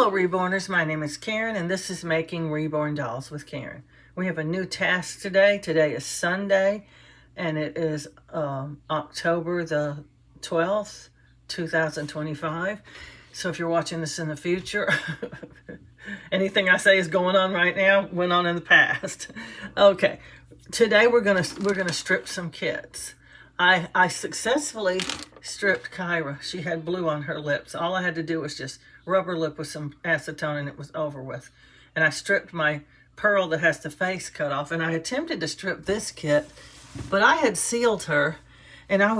Hello Reborners, my name is Karen and this is Making Reborn Dolls with Karen. We have a new task today. Today is Sunday and it is October the 12th, 2025. So if you're watching this in the future, anything I say is going on right now went on in the past. Okay, today we're gonna strip some kits. I successfully stripped Kyra. She had blue on her lips. All I had to do was just rub her lip with some acetone and it was over with. And I stripped my Pearl that has the face cut off. And I attempted to strip this kit, but I had sealed her and I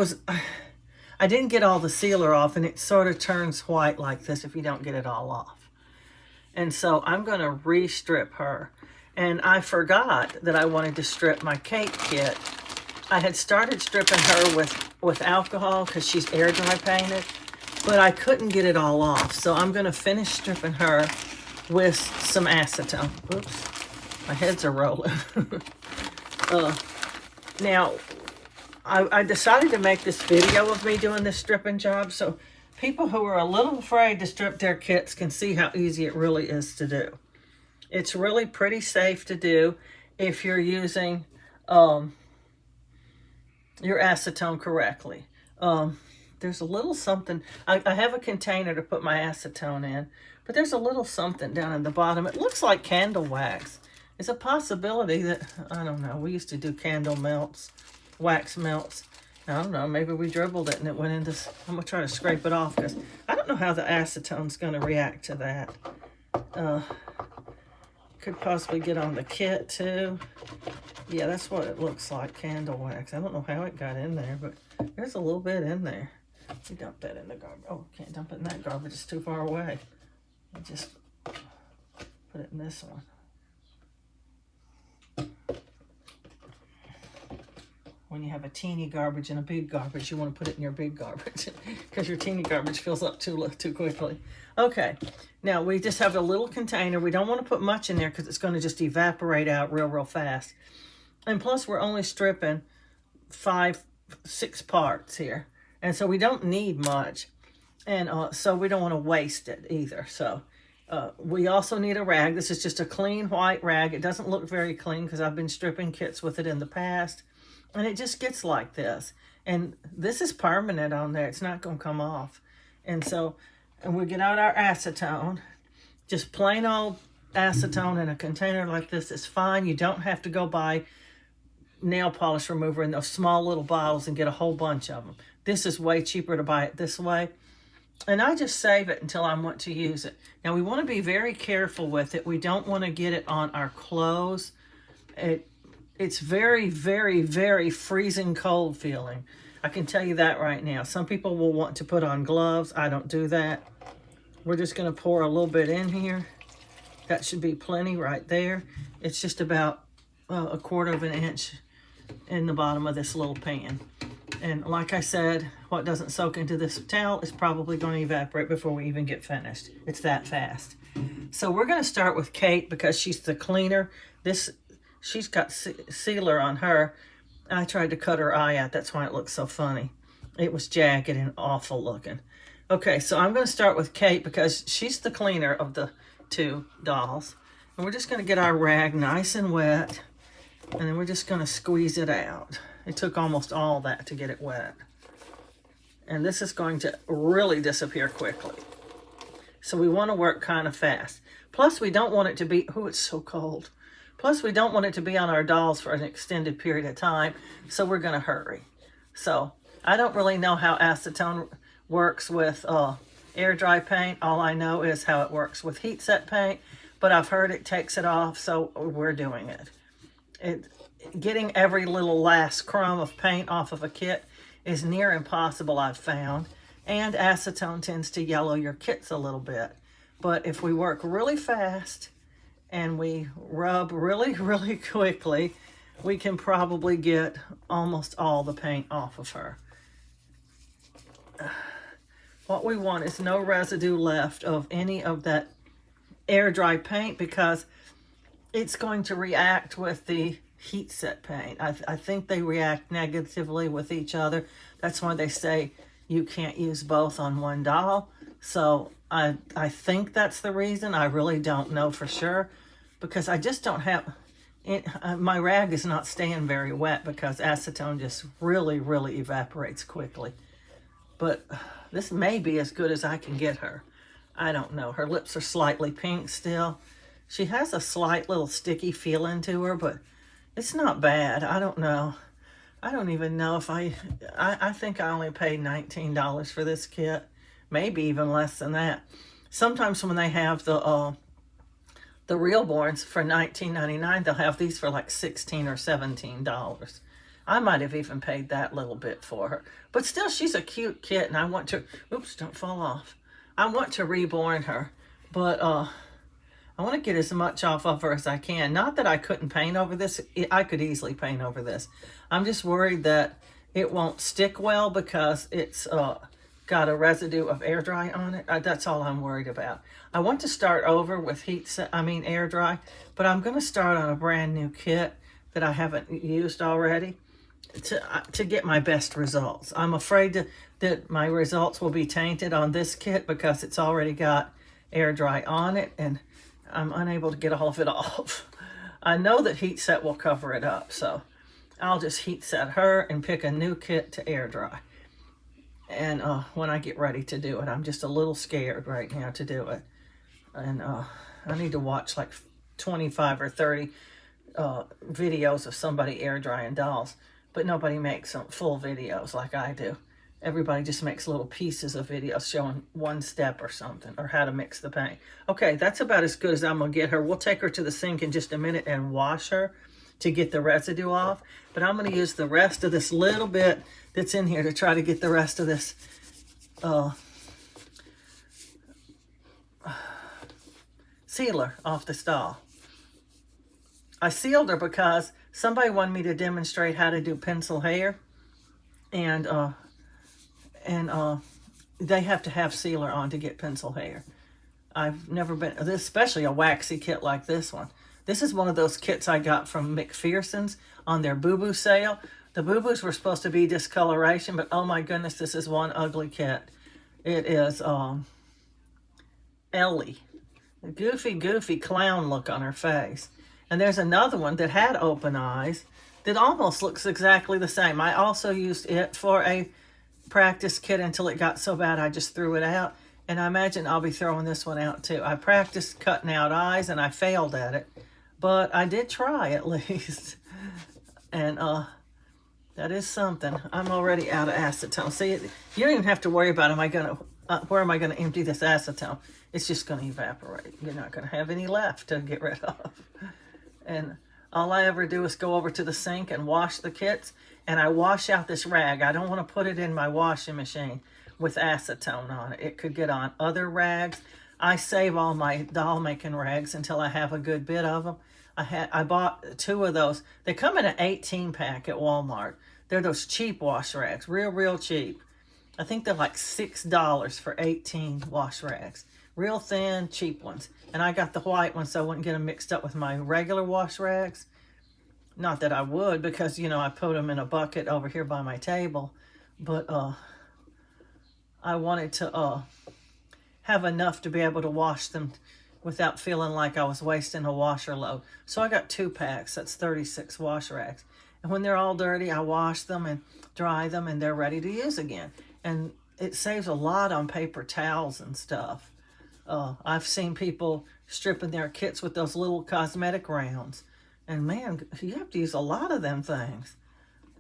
didn't get all the sealer off, and it sort of turns white like this if you don't get it all off. And so I'm going to re-strip her. And I forgot that I wanted to strip my Kate kit. I had started stripping her with alcohol because she's air dry painted, but I couldn't get it all off. So I'm going to finish stripping her with some acetone. Oops, my heads are rolling. Now, I decided to make this video of me doing this stripping job so people who are a little afraid to strip their kits can see how easy it really is to do. It's really pretty safe to do if you're using your acetone correctly. There's a little something, I have a container to put my acetone in, but there's a little something down in the bottom. It looks like candle wax. It's a possibility that, I don't know, we used to do candle melts, wax melts. I don't know, maybe we dribbled it and it went into, I'm gonna try to scrape it off because I don't know how the acetone's gonna react to that. Could possibly get on the kit too. Yeah, that's what it looks like, candle wax. I don't know how it got in there, but there's a little bit in there. You dump that in the garbage. Oh, can't dump it in that garbage, it's too far away. I just put it in this one. When you have a teeny garbage and a big garbage, you want to put it in your big garbage because your teeny garbage fills up too quickly. Okay, now we just have a little container. We don't want to put much in there because it's going to just evaporate out real fast. And plus, we're only stripping 5-6 parts here. And so we don't need much. And so we don't want to waste it either. So we also need a rag. This is just a clean white rag. It doesn't look very clean because I've been stripping kits with it in the past. And it just gets like this. And this is permanent on there. It's not going to come off. And so, and we get out our acetone. Just plain old acetone in a container like this is fine. You don't have to go buy nail polish remover in those small little bottles and get a whole bunch of them. This is way cheaper to buy it this way. And I just save it until I want to use it. Now, we want to be very careful with it. We don't want to get it on our clothes. It's very, very, very freezing cold feeling. I can tell you that right now. Some people will want to put on gloves. I don't do that. We're just going to pour a little bit in here. That should be plenty right there. It's just about a 1/4 of an inch in the bottom of this little pan. And like I said, what doesn't soak into this towel is probably going to evaporate before we even get finished. It's that fast. So we're going to start with Kate because she's the cleaner. She's got sealer on her. I tried to cut her eye out. That's why it looks so funny. It was jagged and awful looking. Okay, so I'm going to start with Kate because she's the cleaner of the two dolls. And we're just going to get our rag nice and wet. And then we're just going to squeeze it out. It took almost all that to get it wet. And this is going to really disappear quickly. So we want to work kind of fast. Plus, we don't want it to be, oh, it's so cold. Plus, we don't want it to be on our dolls for an extended period of time, so we're going to hurry. So, I don't really know how acetone works with air dry paint. All I know is how it works with heat set paint, but I've heard it takes it off, so we're doing it. Getting every little last crumb of paint off of a kit is near impossible, I've found, and acetone tends to yellow your kits a little bit. But if we work really fast and we rub really quickly, we can probably get almost all the paint off of her. What we want is no residue left of any of that air dry paint because it's going to react with the heat set paint. I think they react negatively with each other. That's why they say you can't use both on one doll. So I think that's the reason. I really don't know for sure, because I just don't have it. My rag is not staying very wet because acetone just really, really evaporates quickly. But this may be as good as I can get her. I don't know. Her lips are slightly pink still. She has a slight little sticky feeling to her, but it's not bad. I don't know. I don't even know if I think I only paid $19 for this kit. Maybe even less than that. Sometimes when they have the Reborns for $19.99, they'll have these for like $16 or $17. I might have even paid that little bit for her. But still, she's a cute kit, and I want to, oops, don't fall off. I want to reborn her, but I want to get as much off of her as I can. Not that I couldn't paint over this. I could easily paint over this. I'm just worried that it won't stick well because it's got a residue of air dry on it. That's all I'm worried about. I want to start over with air dry, but I'm going to start on a brand new kit that I haven't used already to get my best results. I'm afraid that my results will be tainted on this kit because it's already got air dry on it, and I'm unable to get all of it off. I know that heat set will cover it up, so I'll just heat set her and pick a new kit to air dry. And when I get ready to do it, I'm just a little scared right now to do it. And I need to watch like 25 or 30 videos of somebody air drying dolls. But nobody makes some full videos like I do. Everybody just makes little pieces of videos showing one step or something, or how to mix the paint. Okay, that's about as good as I'm going to get her. We'll take her to the sink in just a minute and wash her to get the residue off. But I'm going to use the rest of this little bit that's in here to try to get the rest of this sealer off the stall. I sealed her because somebody wanted me to demonstrate how to do pencil hair, and they have to have sealer on to get pencil hair. I've never been, especially a waxy kit like this one. This is one of those kits I got from McPherson's on their boo-boo sale. The boo-boos were supposed to be discoloration, but oh my goodness, this is one ugly kit. It is Ellie. A goofy clown look on her face. And there's another one that had open eyes that almost looks exactly the same. I also used it for a practice kit until it got so bad I just threw it out. And I imagine I'll be throwing this one out too. I practiced cutting out eyes and I failed at it. But I did try at least. And that is something. I'm already out of acetone. See, you don't even have to worry about where am I going to empty this acetone. It's just going to evaporate. You're not going to have any left to get rid of. And all I ever do is go over to the sink and wash the kits, and I wash out this rag. I don't want to put it in my washing machine with acetone on it. It could get on other rags. I save all my doll making rags until I have a good bit of them. I bought 2 of those. They come in an 18-pack at Walmart. They're those cheap wash rags, real cheap. I think they're like $6 for 18 wash rags. Real thin, cheap ones. And I got the white ones so I wouldn't get them mixed up with my regular wash rags. Not that I would, because, you know, I put them in a bucket over here by my table. But I wanted to have enough to be able to wash them without feeling like I was wasting a washer load. So I got 2 packs. That's 36 wash rags. And when they're all dirty, I wash them and dry them, and they're ready to use again. And it saves a lot on paper towels and stuff. I've seen people stripping their kits with those little cosmetic rounds. And man, you have to use a lot of them things.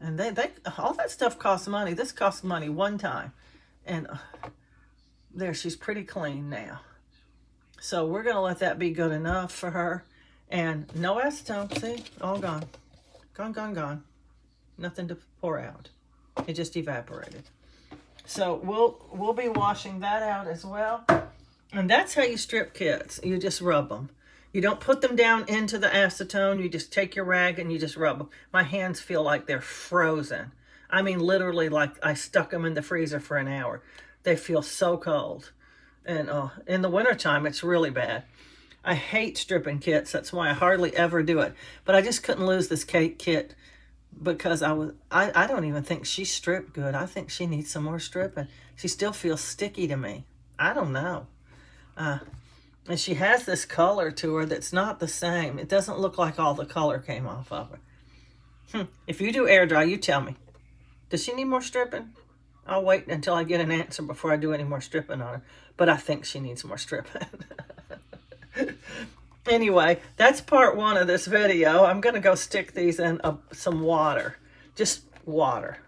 And they all that stuff costs money. This costs money one time. And there, she's pretty clean now. So we're going to let that be good enough for her. And no acetone, see? All gone. Gone. Nothing to pour out. It just evaporated. So we'll be washing that out as well. And that's how you strip kits. You just rub them. You don't put them down into the acetone. You just take your rag and you just rub them. My hands feel like they're frozen. I mean, literally like I stuck them in the freezer for an hour. They feel so cold. And in the wintertime, it's really bad. I hate stripping kits. That's why I hardly ever do it. But I just couldn't lose this kit because I don't even think she stripped good. I think she needs some more stripping. She still feels sticky to me. I don't know. And she has this color to her that's not the same. It doesn't look like all the color came off of her. If you do air dry, you tell me. Does she need more stripping? I'll wait until I get an answer before I do any more stripping on her. But I think she needs more stripping. Anyway, that's part 1 of this video. I'm going to go stick these in some water. Just water.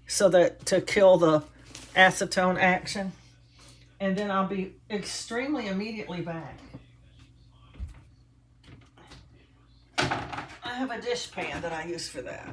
So that to kill the acetone action. And then I'll be extremely immediately back. I have a dish pan that I use for that.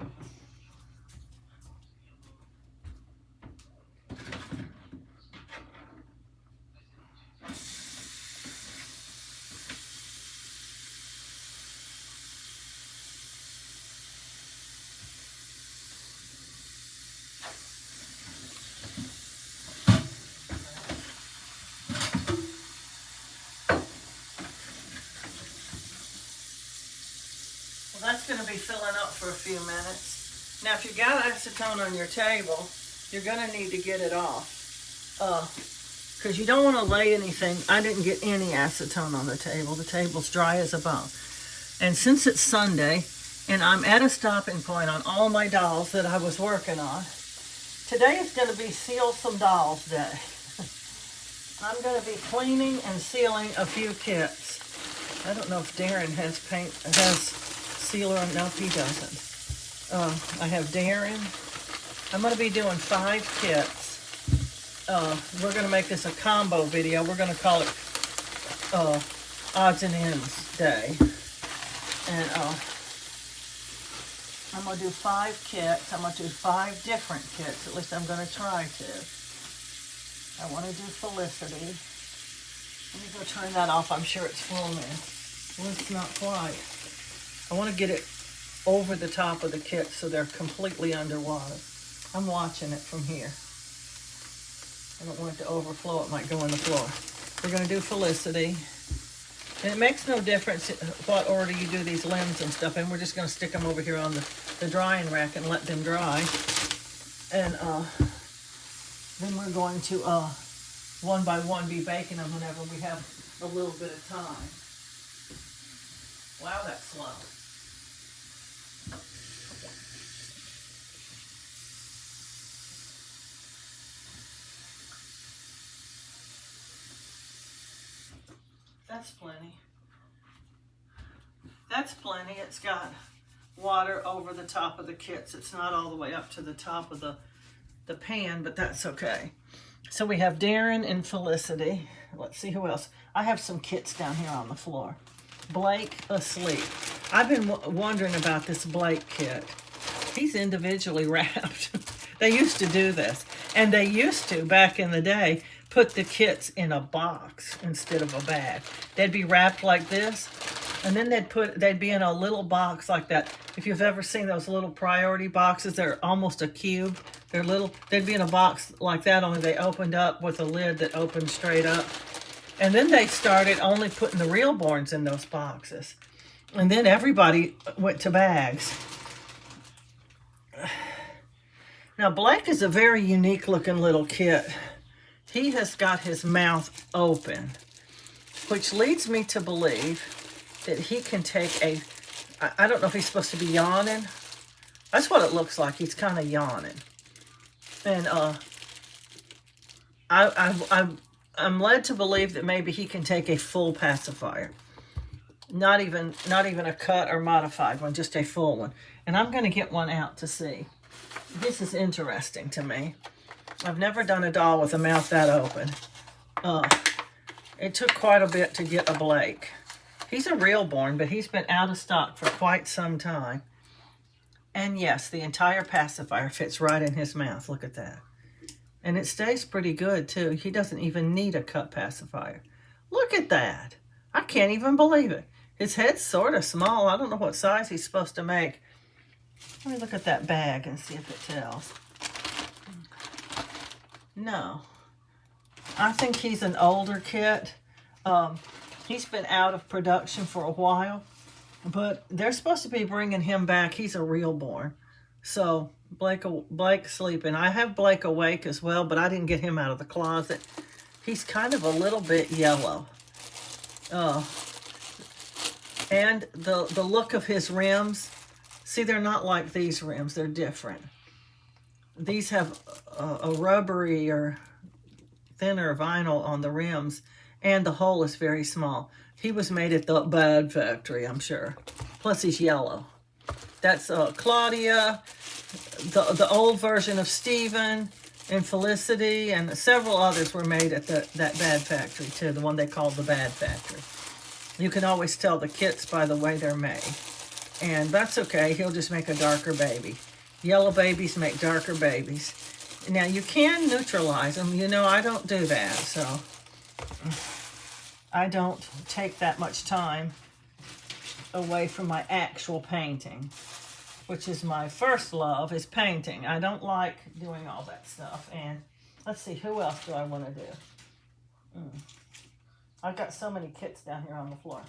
That's going to be filling up for a few minutes. Now, if you've got acetone on your table, you're going to need to get it off. Because you don't want to lay anything. I didn't get any acetone on the table. The table's dry as a bone. And since it's Sunday, and I'm at a stopping point on all my dolls that I was working on, today is going to be Seal Some Dolls Day. I'm going to be cleaning and sealing a few kits. I don't know if Darren has sealer. No, he doesn't. I have Darren. I'm going to be doing 5 kits. We're going to make this a combo video. We're going to call it Odds and Ends Day. And I'm going to do 5 kits. I'm going to do 5 different kits. At least I'm going to try to. I want to do Felicity. Let me go turn that off. I'm sure it's full now. Well, it's not quite. I want to get it over the top of the kit so they're completely underwater. I'm watching it from here. I don't want it to overflow. It might go on the floor. We're going to do Felicity. And it makes no difference what order you do these limbs and stuff. And we're just going to stick them over here on the drying rack and let them dry. And then we're going to one by one be baking them whenever we have a little bit of time. Wow, that's slow. That's plenty. That's plenty. It's got water over the top of the kits. It's not all the way up to the top of the pan, but that's okay. So we have Darren and Felicity. Let's see who else. I have some kits down here on the floor. Blake asleep. I've been wondering about this Blake kit. He's individually wrapped. They used to do this. And they used to, back in the day, put the kits in a box instead of a bag. They'd be wrapped like this, and then they'd be in a little box like that. If you've ever seen those little priority boxes, they're almost a cube. They're little. They'd be in a box like that, only they opened up with a lid that opened straight up. And then they started only putting the Reborns in those boxes. And then everybody went to bags. Now, Blake is a very unique looking little kit. He has got his mouth open, which leads me to believe that he can take I don't know if he's supposed to be yawning. That's what it looks like. He's kind of yawning. And I'm led to believe that maybe he can take a full pacifier. Not even a cut or modified one, just a full one. And I'm going to get one out to see. This is interesting to me. I've never done a doll with a mouth that open. It took quite a bit to get a Blake. He's a Reborn, but he's been out of stock for quite some time. And yes, the entire pacifier fits right in his mouth. Look at that. And it stays pretty good, too. He doesn't even need a cut pacifier. Look at that. I can't even believe it. His head's sort of small. I don't know what size he's supposed to make. Let me look at that bag and see if it tells. No. I think he's an older kit. He's been out of production for a while. But they're supposed to be bringing him back. He's a Reborn. So Blake sleeping. I have Blake awake as well, but I didn't get him out of the closet He's kind of a little bit yellow. And the look of his rims, see, they're not like these rims. They're different. These have a rubbery or thinner vinyl on the rims, and the hole is very small. He was made at the Bad Factory, I'm sure. Plus, he's yellow. That's Claudia, the old version of Steven, and Felicity, and several others were made at that Bad Factory, too, the one they called the Bad Factory. You can always tell the kits by the way they're made. And that's okay. He'll just make a darker baby. Yellow babies make darker babies. Now, you can neutralize them. You know, I don't do that, so I don't take that much time away from my actual painting, which is my first love, is painting. I don't like doing all that stuff. And let's see, who else do I want to do? I've got so many kits down here on the floor.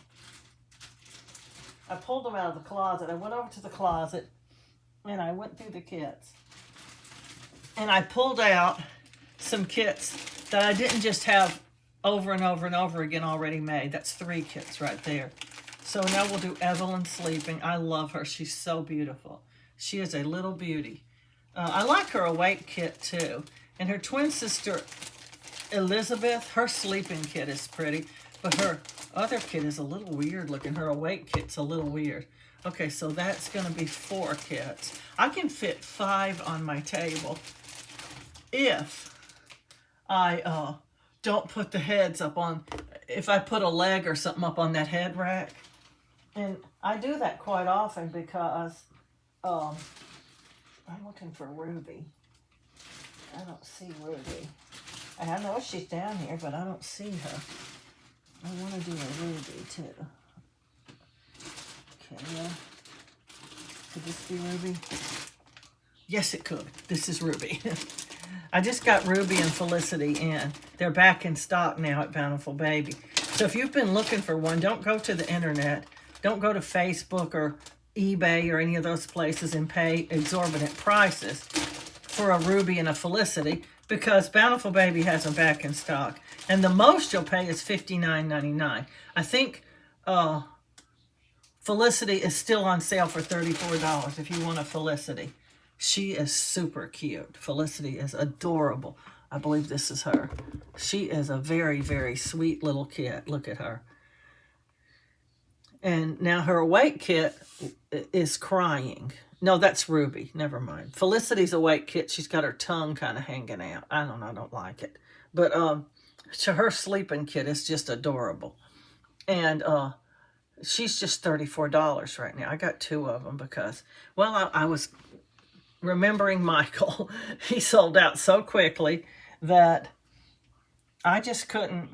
I pulled them out of the closet. I went over to the closet and I went through the kits. And I pulled out some kits that I didn't just have over and over and over again already made. That's 3 kits right there. So now we'll do Evelyn sleeping. I love her. She's so beautiful. She is a little beauty. I like her awake kit too. And her twin sister, Elizabeth, her sleeping kit is pretty. But her other kit is a little weird looking. Her awake kit's a little weird. Okay, so that's going to be 4 kits. I can fit 5 on my table if I don't put the heads up on, if I put a leg or something up on that head rack. And I do that quite often because I'm looking for Ruby. I don't see Ruby. I know she's down here, but I don't see her. I want to do a Ruby too. Okay, well, could this be Ruby? Yes, it could. This is Ruby. I just got Ruby and Felicity in. They're back in stock now at Bountiful Baby. So if you've been looking for one, don't go to the internet. Don't go to Facebook or eBay or any of those places and pay exorbitant prices for a Ruby and a Felicity, because Bountiful Baby has them back in stock. And the most you'll pay is $59.99. I think Felicity is still on sale for $34 if you want a Felicity. She is super cute. Felicity is adorable. I believe this is her. She is a very, very sweet little kit. Look at her. And now her awake kit is crying. No, that's Ruby. Never mind. Felicity's awake kit, she's got her tongue kind of hanging out. I don't know. I don't like it. But her sleeping kit is just adorable. And she's just $34 right now. I got 2 of them because, well, I was remembering Michael. He sold out so quickly that I just couldn't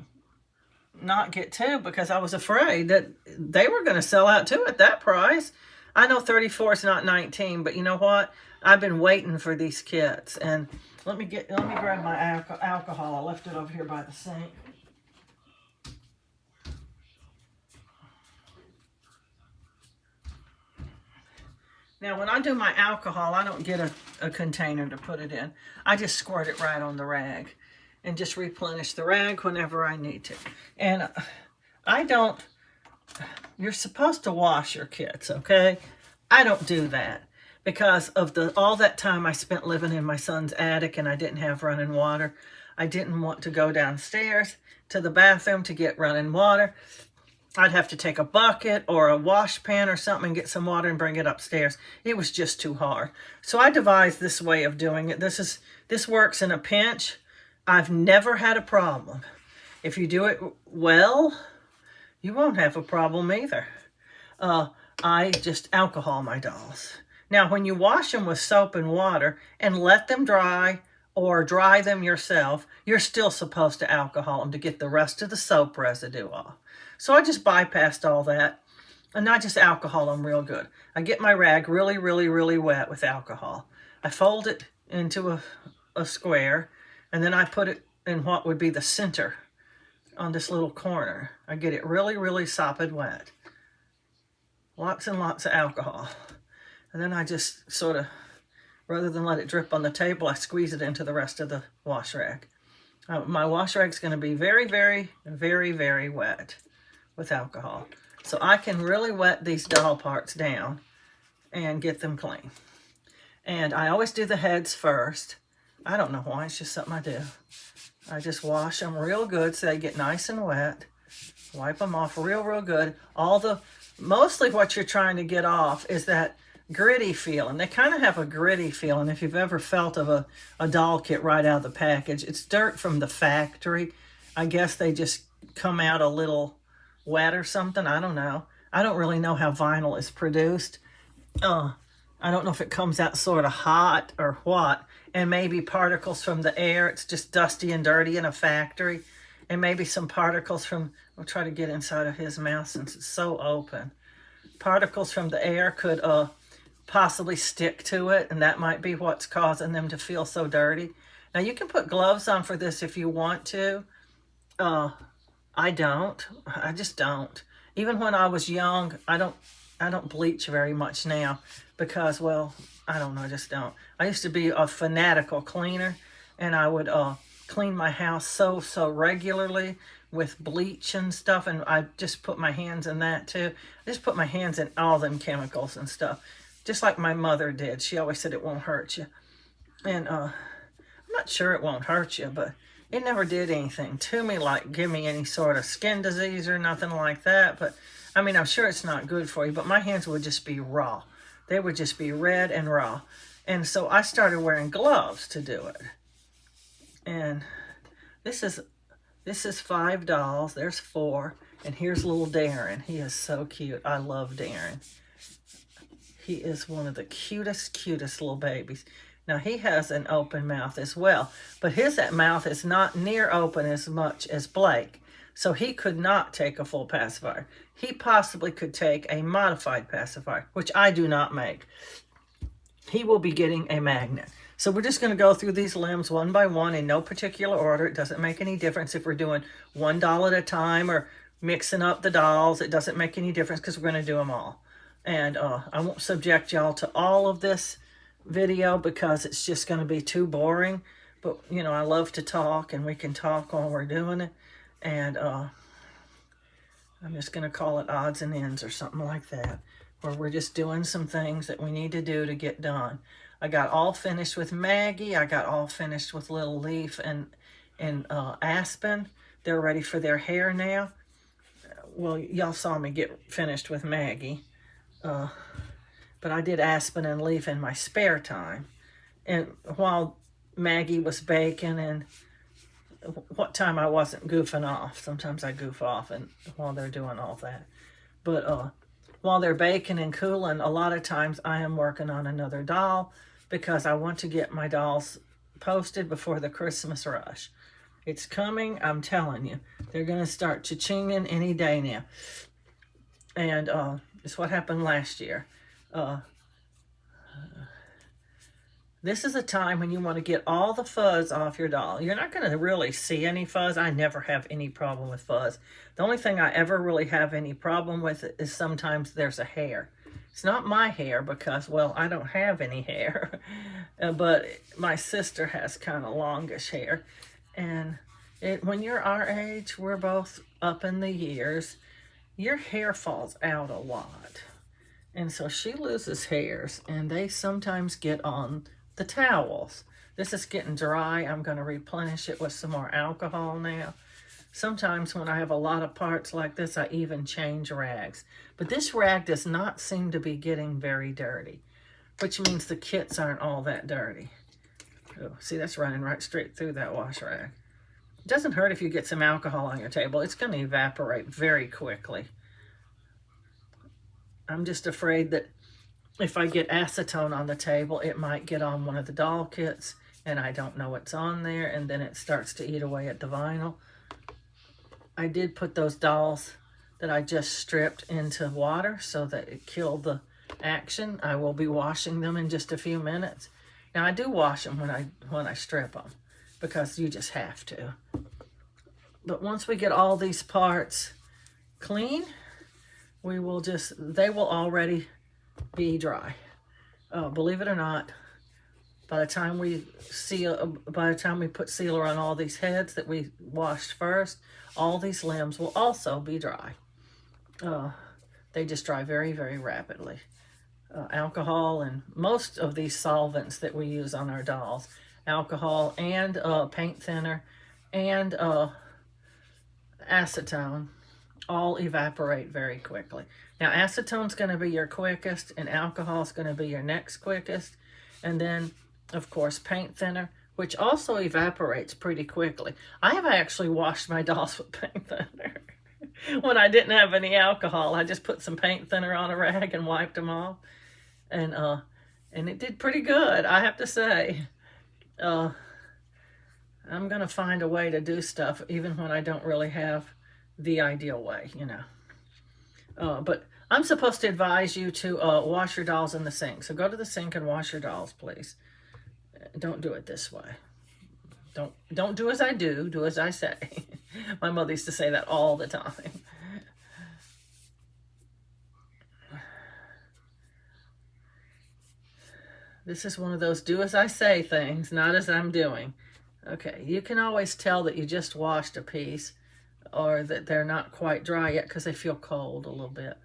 not get 2 because I was afraid that they were going to sell out too at that price. I know 34 is not 19, but you know what? I've been waiting for these kits. And let me grab my alcohol. I left it over here by the sink. Now, when I do my alcohol, I don't get a container to put it in. I just squirt it right on the rag and just replenish the rag whenever I need to. And I don't, you're supposed to wash your kits, okay? I don't do that because of all that time I spent living in my son's attic and I didn't have running water. I didn't want to go downstairs to the bathroom to get running water. I'd have to take a bucket or a wash pan or something and get some water and bring it upstairs. It was just too hard. So I devised this way of doing it. This works in a pinch. I've never had a problem. If you do it well, you won't have a problem either. I just alcohol my dolls. Now, when you wash them with soap and water and let them dry or dry them yourself, you're still supposed to alcohol them to get the rest of the soap residue off. So I just bypassed all that, and I just alcohol them real good. I get my rag really, really, really wet with alcohol. I fold it into a square, and then I put it in what would be the center on this little corner. I get it really, really sopping wet. Lots and lots of alcohol. And then I just sort of, rather than let it drip on the table, I squeeze it into the rest of the wash rag. My wash rag's going to be very, very, very, very wet with alcohol. So I can really wet these doll parts down and get them clean. And I always do the heads first. I don't know why, it's just something I do. I just wash them real good so they get nice and wet. Wipe them off real, real good. Mostly what you're trying to get off is that gritty feeling. They kind of have a gritty feeling if you've ever felt of a doll kit right out of the package. It's dirt from the factory. I guess they just come out a little wet or something. I don't know. I don't really know how vinyl is produced. I don't know if it comes out sort of hot or what. And maybe particles from the air. It's just dusty and dirty in a factory. And maybe some particles from, we'll try to get inside of his mouth since it's so open. Particles from the air could possibly stick to it, and that might be what's causing them to feel so dirty. Now you can put gloves on for this if you want to. I don't. I just don't. Even when I was young, I don't bleach very much now because, well, I don't know, I just don't. I used to be a fanatical cleaner, and I would clean my house so regularly with bleach and stuff, and I just put my hands in that too. I just put my hands in all them chemicals and stuff, just like my mother did. She always said it won't hurt you. And I'm not sure it won't hurt you, but it never did anything to me, like give me any sort of skin disease or nothing like that. But I mean, I'm sure it's not good for you, but my hands would just be raw. They would just be red and raw. And so I started wearing gloves to do it. And this is 5 dolls. There's 4. And here's little Darren. He is so cute. I love Darren. He is one of the cutest little babies. Now, he has an open mouth as well. But his mouth is not near open as much as Blake. So he could not take a full pacifier. He possibly could take a modified pacifier, which I do not make. He will be getting a magnet. So we're just going to go through these limbs one by one in no particular order. It doesn't make any difference if we're doing one doll at a time or mixing up the dolls. It doesn't make any difference because we're going to do them all. And I won't subject y'all to all of this video because it's just going to be too boring. But, you know, I love to talk, and we can talk while we're doing it. And I'm just going to call it odds and ends or something like that, where we're just doing some things that we need to do to get done. I got all finished with Maggie. I got all finished with Little Leaf and Aspen. They're ready for their hair now. Well, y'all saw me get finished with Maggie. But I did Aspen and Leaf in my spare time. And while Maggie was baking and what time I wasn't goofing off. Sometimes I goof off and while they're doing all that. But while they're baking and cooling, a lot of times I am working on another doll because I want to get my dolls posted before the Christmas rush. It's coming, I'm telling you. They're going to start cha-chinging any day now. And it's what happened last year. This is a time when you want to get all the fuzz off your doll. You're not going to really see any fuzz. I never have any problem with fuzz. The only thing I ever really have any problem with is sometimes there's a hair. It's not my hair because, well, I don't have any hair. But my sister has kind of longish hair. And when you're our age, we're both up in the years, your hair falls out a lot. And so she loses hairs, and they sometimes get on the towels. This is getting dry. I'm going to replenish it with some more alcohol now. Sometimes when I have a lot of parts like this, I even change rags. But this rag does not seem to be getting very dirty, which means the kits aren't all that dirty. Oh, see, that's running right straight through that wash rag. It doesn't hurt if you get some alcohol on your table. It's going to evaporate very quickly. I'm just afraid that if I get acetone on the table, it might get on one of the doll kits, and I don't know what's on there, and then it starts to eat away at the vinyl. I did put those dolls that I just stripped into water so that it killed the action. I will be washing them in just a few minutes. Now, I do wash them when I strip them because you just have to. But once we get all these parts clean, they will already be dry. Believe it or not, By the time we put sealer on all these heads that we washed first, all these limbs will also be dry. They just dry very, very rapidly. Alcohol and most of these solvents that we use on our dolls, alcohol and paint thinner and acetone, all evaporate very quickly. Now, acetone's going to be your quickest, and alcohol's going to be your next quickest. And then, of course, paint thinner, which also evaporates pretty quickly. I have actually washed my dolls with paint thinner. When I didn't have any alcohol, I just put some paint thinner on a rag and wiped them off. And it did pretty good, I have to say. I'm going to find a way to do stuff even when I don't really have the ideal way, you know. But I'm supposed to advise you to wash your dolls in the sink. So go to the sink and wash your dolls, please. Don't do it this way. Don't do as I do. Do as I say. My mother used to say that all the time. This is one of those do as I say things, not as I'm doing. Okay, you can always tell that you just washed a piece or that they're not quite dry yet because they feel cold a little bit.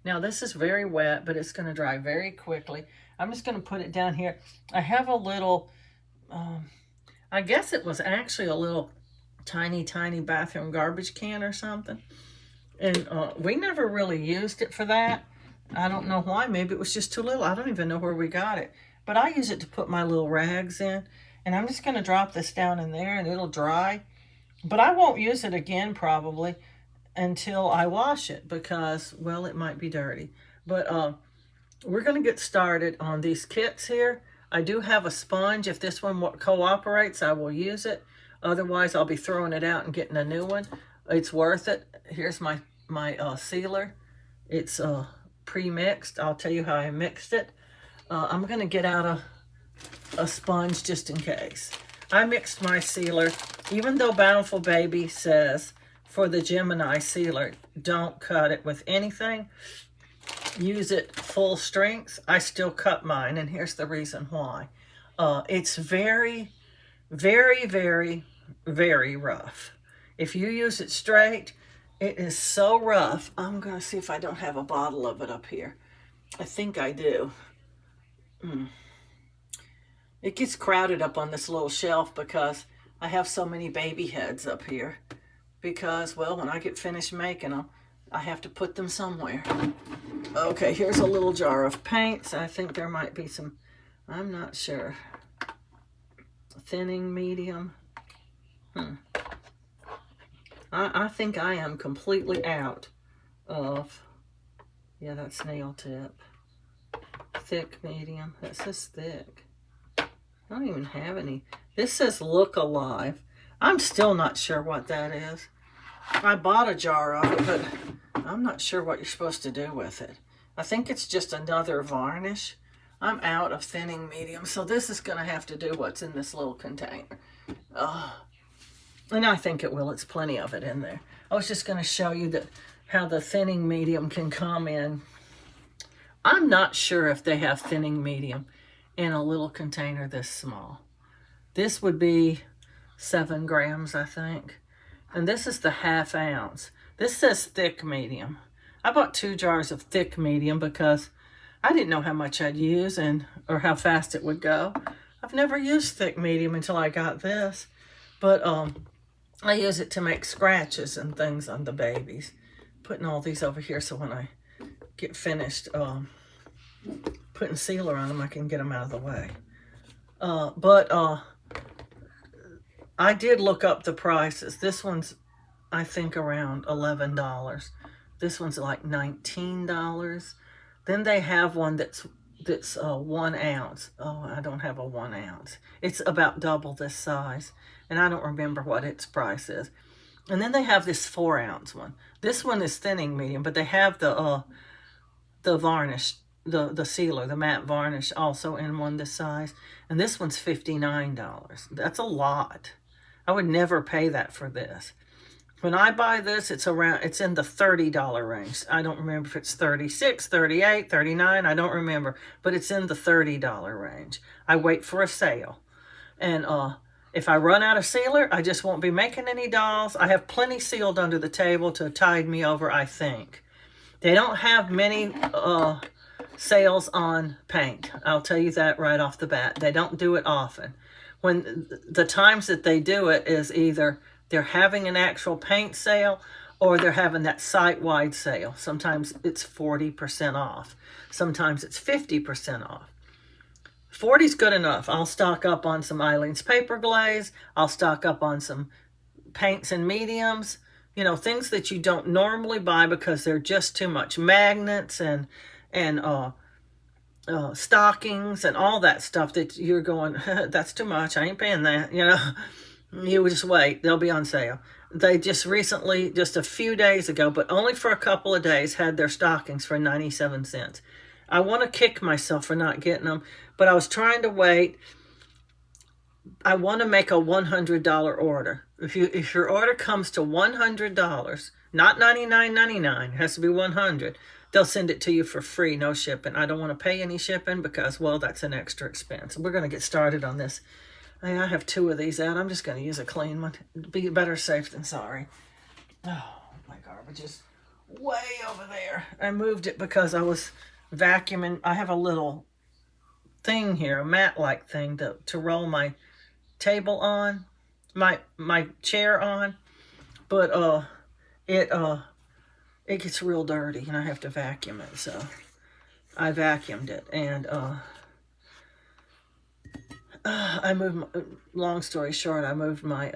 Now this is very wet, but it's going to dry very quickly. I'm just going to put it down here. I have a little, I guess it was actually a little tiny bathroom garbage can or something. And we never really used it for that. I don't know why. Maybe it was just too little. I don't even know where we got it. But I use it to put my little rags in. And I'm just going to drop this down in there and it'll dry. But I won't use it again probably until I wash it because, well, it might be dirty. But we're going to get started on these kits here. I do have a sponge. If this one cooperates, I will use it. Otherwise, I'll be throwing it out and getting a new one. It's worth it. Here's my sealer. It's pre-mixed. I'll tell you how I mixed it. I'm going to get out a sponge just in case. I mixed my sealer. Even though Bountiful Baby says for the Gemini sealer, don't cut it with anything. Use it full strength. I still cut mine, and here's the reason why. It's very, very, very, very rough. If you use it straight, it is so rough. I'm going to see if I don't have a bottle of it up here. I think I do. It gets crowded up on this little shelf because I have so many baby heads up here. Because, well, when I get finished making them, I have to put them somewhere. Okay, here's a little jar of paints. I think there might be some, I'm not sure. Thinning medium. I think I am completely out of, yeah, that's nail tip. Thick medium. That says thick. I don't even have any. This says look alive. I'm still not sure what that is. I bought a jar of it, but I'm not sure what you're supposed to do with it. I think it's just another varnish. I'm out of thinning medium, so this is going to have to do what's in this little container. And I think it will. It's plenty of it in there. I was just going to show you that how the thinning medium can come in. I'm not sure if they have thinning medium in a little container this small. This would be 7 grams, I think. And this is the ½ ounce. This says thick medium. I bought 2 jars of thick medium because I didn't know how much I'd use or how fast it would go. I've never used thick medium until I got this. But I use it to make scratches and things on the babies. Putting all these over here so when I get finished putting sealer on them, I can get them out of the way. I did look up the prices. This one's, I think, around $11. This one's like $19. Then they have one that's 1 ounce. Oh, I don't have a 1 ounce. It's about double this size, and I don't remember what its price is. And then they have this 4 ounce one. This one is thinning medium, but they have the varnish, the sealer, the matte varnish also in one this size. And this one's $59. That's a lot. I would never pay that for this. When I buy this, it's in the $30 range. I don't remember if it's 36, 38, 39. I don't remember, but it's in the $30 range. I wait for a sale. And if I run out of sealer, I just won't be making any dolls. I have plenty sealed under the table to tide me over, I think. They don't have many sales on paint. I'll tell you that right off the bat. They don't do it often. When the times that they do it is either they're having an actual paint sale or they're having that site-wide sale. Sometimes it's 40% off. Sometimes it's 50% off. 40's good enough. I'll stock up on some Eileen's Paper Glaze. I'll stock up on some paints and mediums. You know, things that you don't normally buy because they're just too much. Magnets and stockings and all that stuff that you're going, that's too much. I ain't paying that, you know. You just wait. They'll be on sale. They just recently, just a few days ago, but only for a couple of days, had their stockings for 97 cents. I want to kick myself for not getting them, but I was trying to wait. I want to make a $100 order. If your order comes to $100, not $99.99, it has to be $100. They'll send it to you for free, no shipping. I don't want to pay any shipping because, well, that's an extra expense. We're going to get started on this. I have 2 of these out. I'm just going to use a clean one. Be better safe than sorry. Oh, my garbage is way over there. I moved it because I was vacuuming. I have a little thing here, a mat-like thing to roll my table on, my chair on. But it gets real dirty and I have to vacuum it. So I vacuumed it and I moved, long story short, I moved my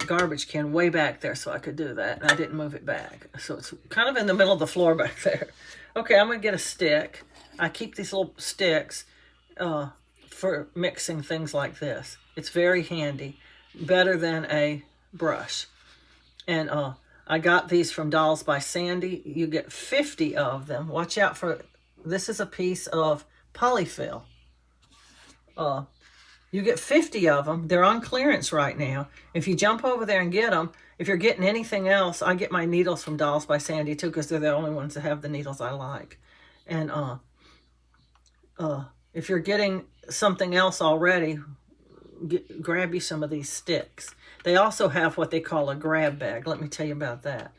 garbage can way back there so I could do that. And I didn't move it back. So it's kind of in the middle of the floor back there. Okay, I'm going to get a stick. I keep these little sticks for mixing things like this. It's very handy. Better than a brush. And I got these from Dolls by Sandy. You get 50 of them. Watch out for, this is a piece of polyfill. You get 50 of them. They're on clearance right now. If you jump over there and get them, if you're getting anything else, I get my needles from Dolls by Sandy too because they're the only ones that have the needles I like. And if you're getting something else already, grab you some of these sticks. They also have what they call a grab bag. Let me tell you about that.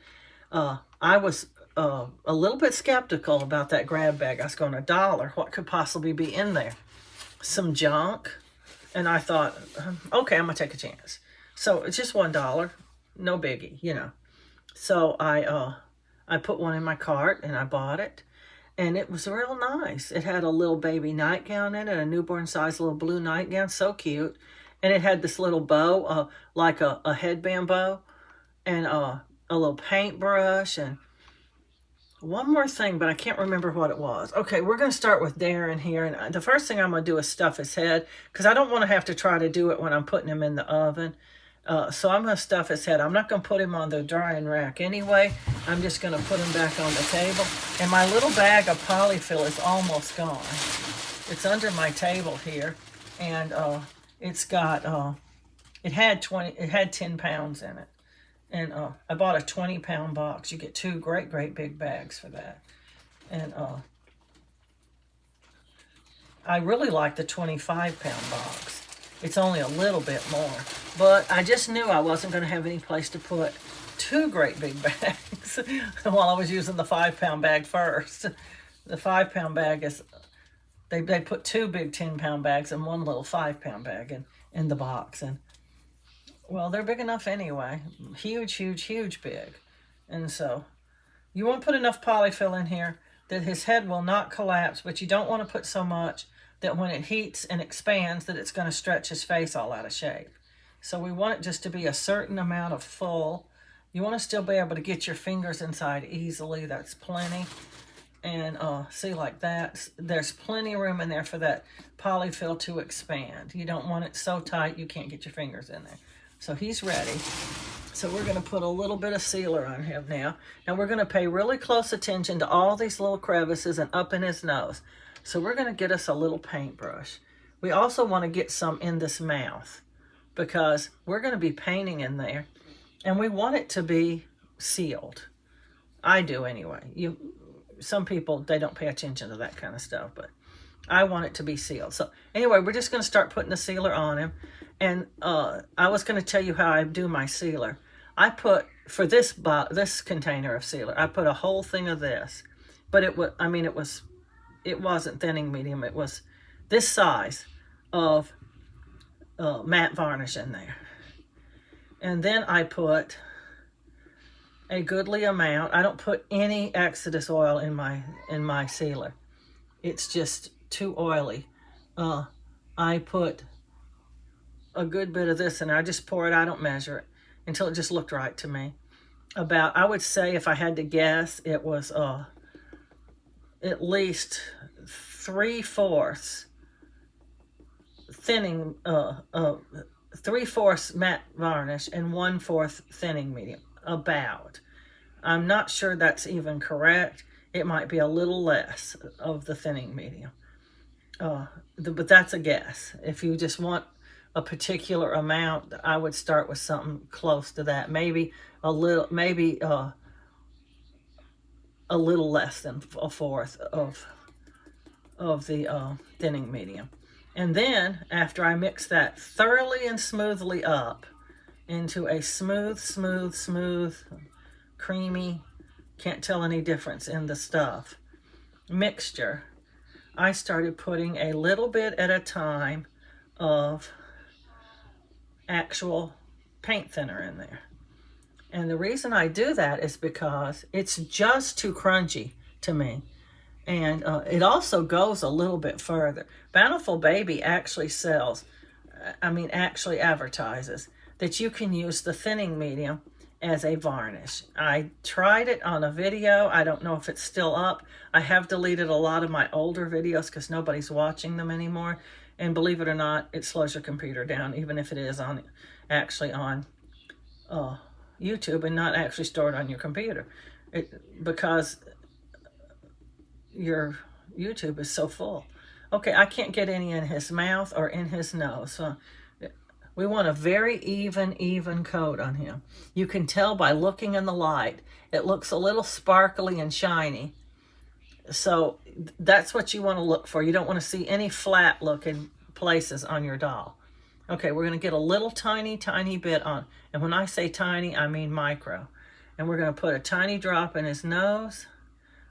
I was a little bit skeptical about that grab bag. I was going, $1. What could possibly be in there? Some junk. And I thought, okay, I'm going to take a chance. So it's just $1. No biggie, you know. So I put one in my cart and I bought it. And it was real nice. It had a little baby nightgown in it, a newborn size little blue nightgown. So cute. And it had this little bow, like a headband bow. And a little paintbrush. And one more thing, but I can't remember what it was. Okay, we're going to start with Darren here. And the first thing I'm going to do is stuff his head, because I don't want to have to try to do it when I'm putting him in the oven. So I'm going to stuff his head. I'm not going to put him on the drying rack anyway. I'm just going to put him back on the table. And my little bag of polyfill is almost gone. It's under my table here. And it's got, it had 10 pounds in it. And I bought a 20-pound box. You get 2 great big bags for that. And I really like the 25-pound box. It's only a little bit more. But I just knew I wasn't going to have any place to put 2 great big bags while I was using the 5-pound bag first. The 5-pound bag is, they put 2 big 10-pound bags and 1 little 5-pound bag in the box. And well, they're big enough anyway. Huge big. And so you want to put enough polyfill in here that his head will not collapse, but you don't want to put so much that when it heats and expands that it's going to stretch his face all out of shape. So we want it just to be a certain amount of full. You want to still be able to get your fingers inside easily. That's plenty. And see, like that, there's plenty of room in there for that polyfill to expand. You don't want it so tight you can't get your fingers in there. So he's ready. So we're going to put a little bit of sealer on him now. Now we're going to pay really close attention to all these little crevices and up in his nose. So we're going to get us a little paintbrush. We also want to get some in this mouth. because we're going to be painting in there and we want it to be sealed. I do anyway. Some people, they don't pay attention to that kind of stuff, but I want it to be sealed. So anyway, we're just going to start putting the sealer on him. And I was going to tell you how I do my sealer. I put, for this container of sealer, I put a whole thing of this. But it wasn't thinning medium. It was this size of matte varnish in there. And then I put a goodly amount. I don't put any Exodus oil in my sealer. It's just too oily. I put a good bit of this and I just pour it. I don't measure it until it just looked right to me. I would say, if I had to guess, it was at least 3/4 thinning, 3/4 matte varnish and 1/4 thinning medium. About. I'm not sure that's even correct. It might be a little less of the thinning medium. But that's a guess. If you just want a particular amount, I would start with something close to that. Maybe a little less than 1/4 of the thinning medium. And then after I mix that thoroughly and smoothly up into a smooth, creamy, can't tell any difference in the stuff, mixture, I started putting a little bit at a time of actual paint thinner in there. And the reason I do that is because it's just too crunchy to me. And it also goes a little bit further. Bountiful Baby actually actually advertises that you can use the thinning medium as a varnish. I tried it on a video. I don't know if it's still up. I have deleted a lot of my older videos because nobody's watching them anymore. And believe it or not, it slows your computer down, even if it is actually on YouTube and not actually stored on your computer. Because your YouTube is so full. Okay, I can't get any in his mouth or in his nose. So we want a very even coat on him. You can tell by looking in the light. It looks a little sparkly and shiny. So that's what you want to look for. You don't want to see any flat looking places on your doll. Okay, we're going to get a little tiny bit on. And when I say tiny, I mean micro. And we're going to put a tiny drop in his nose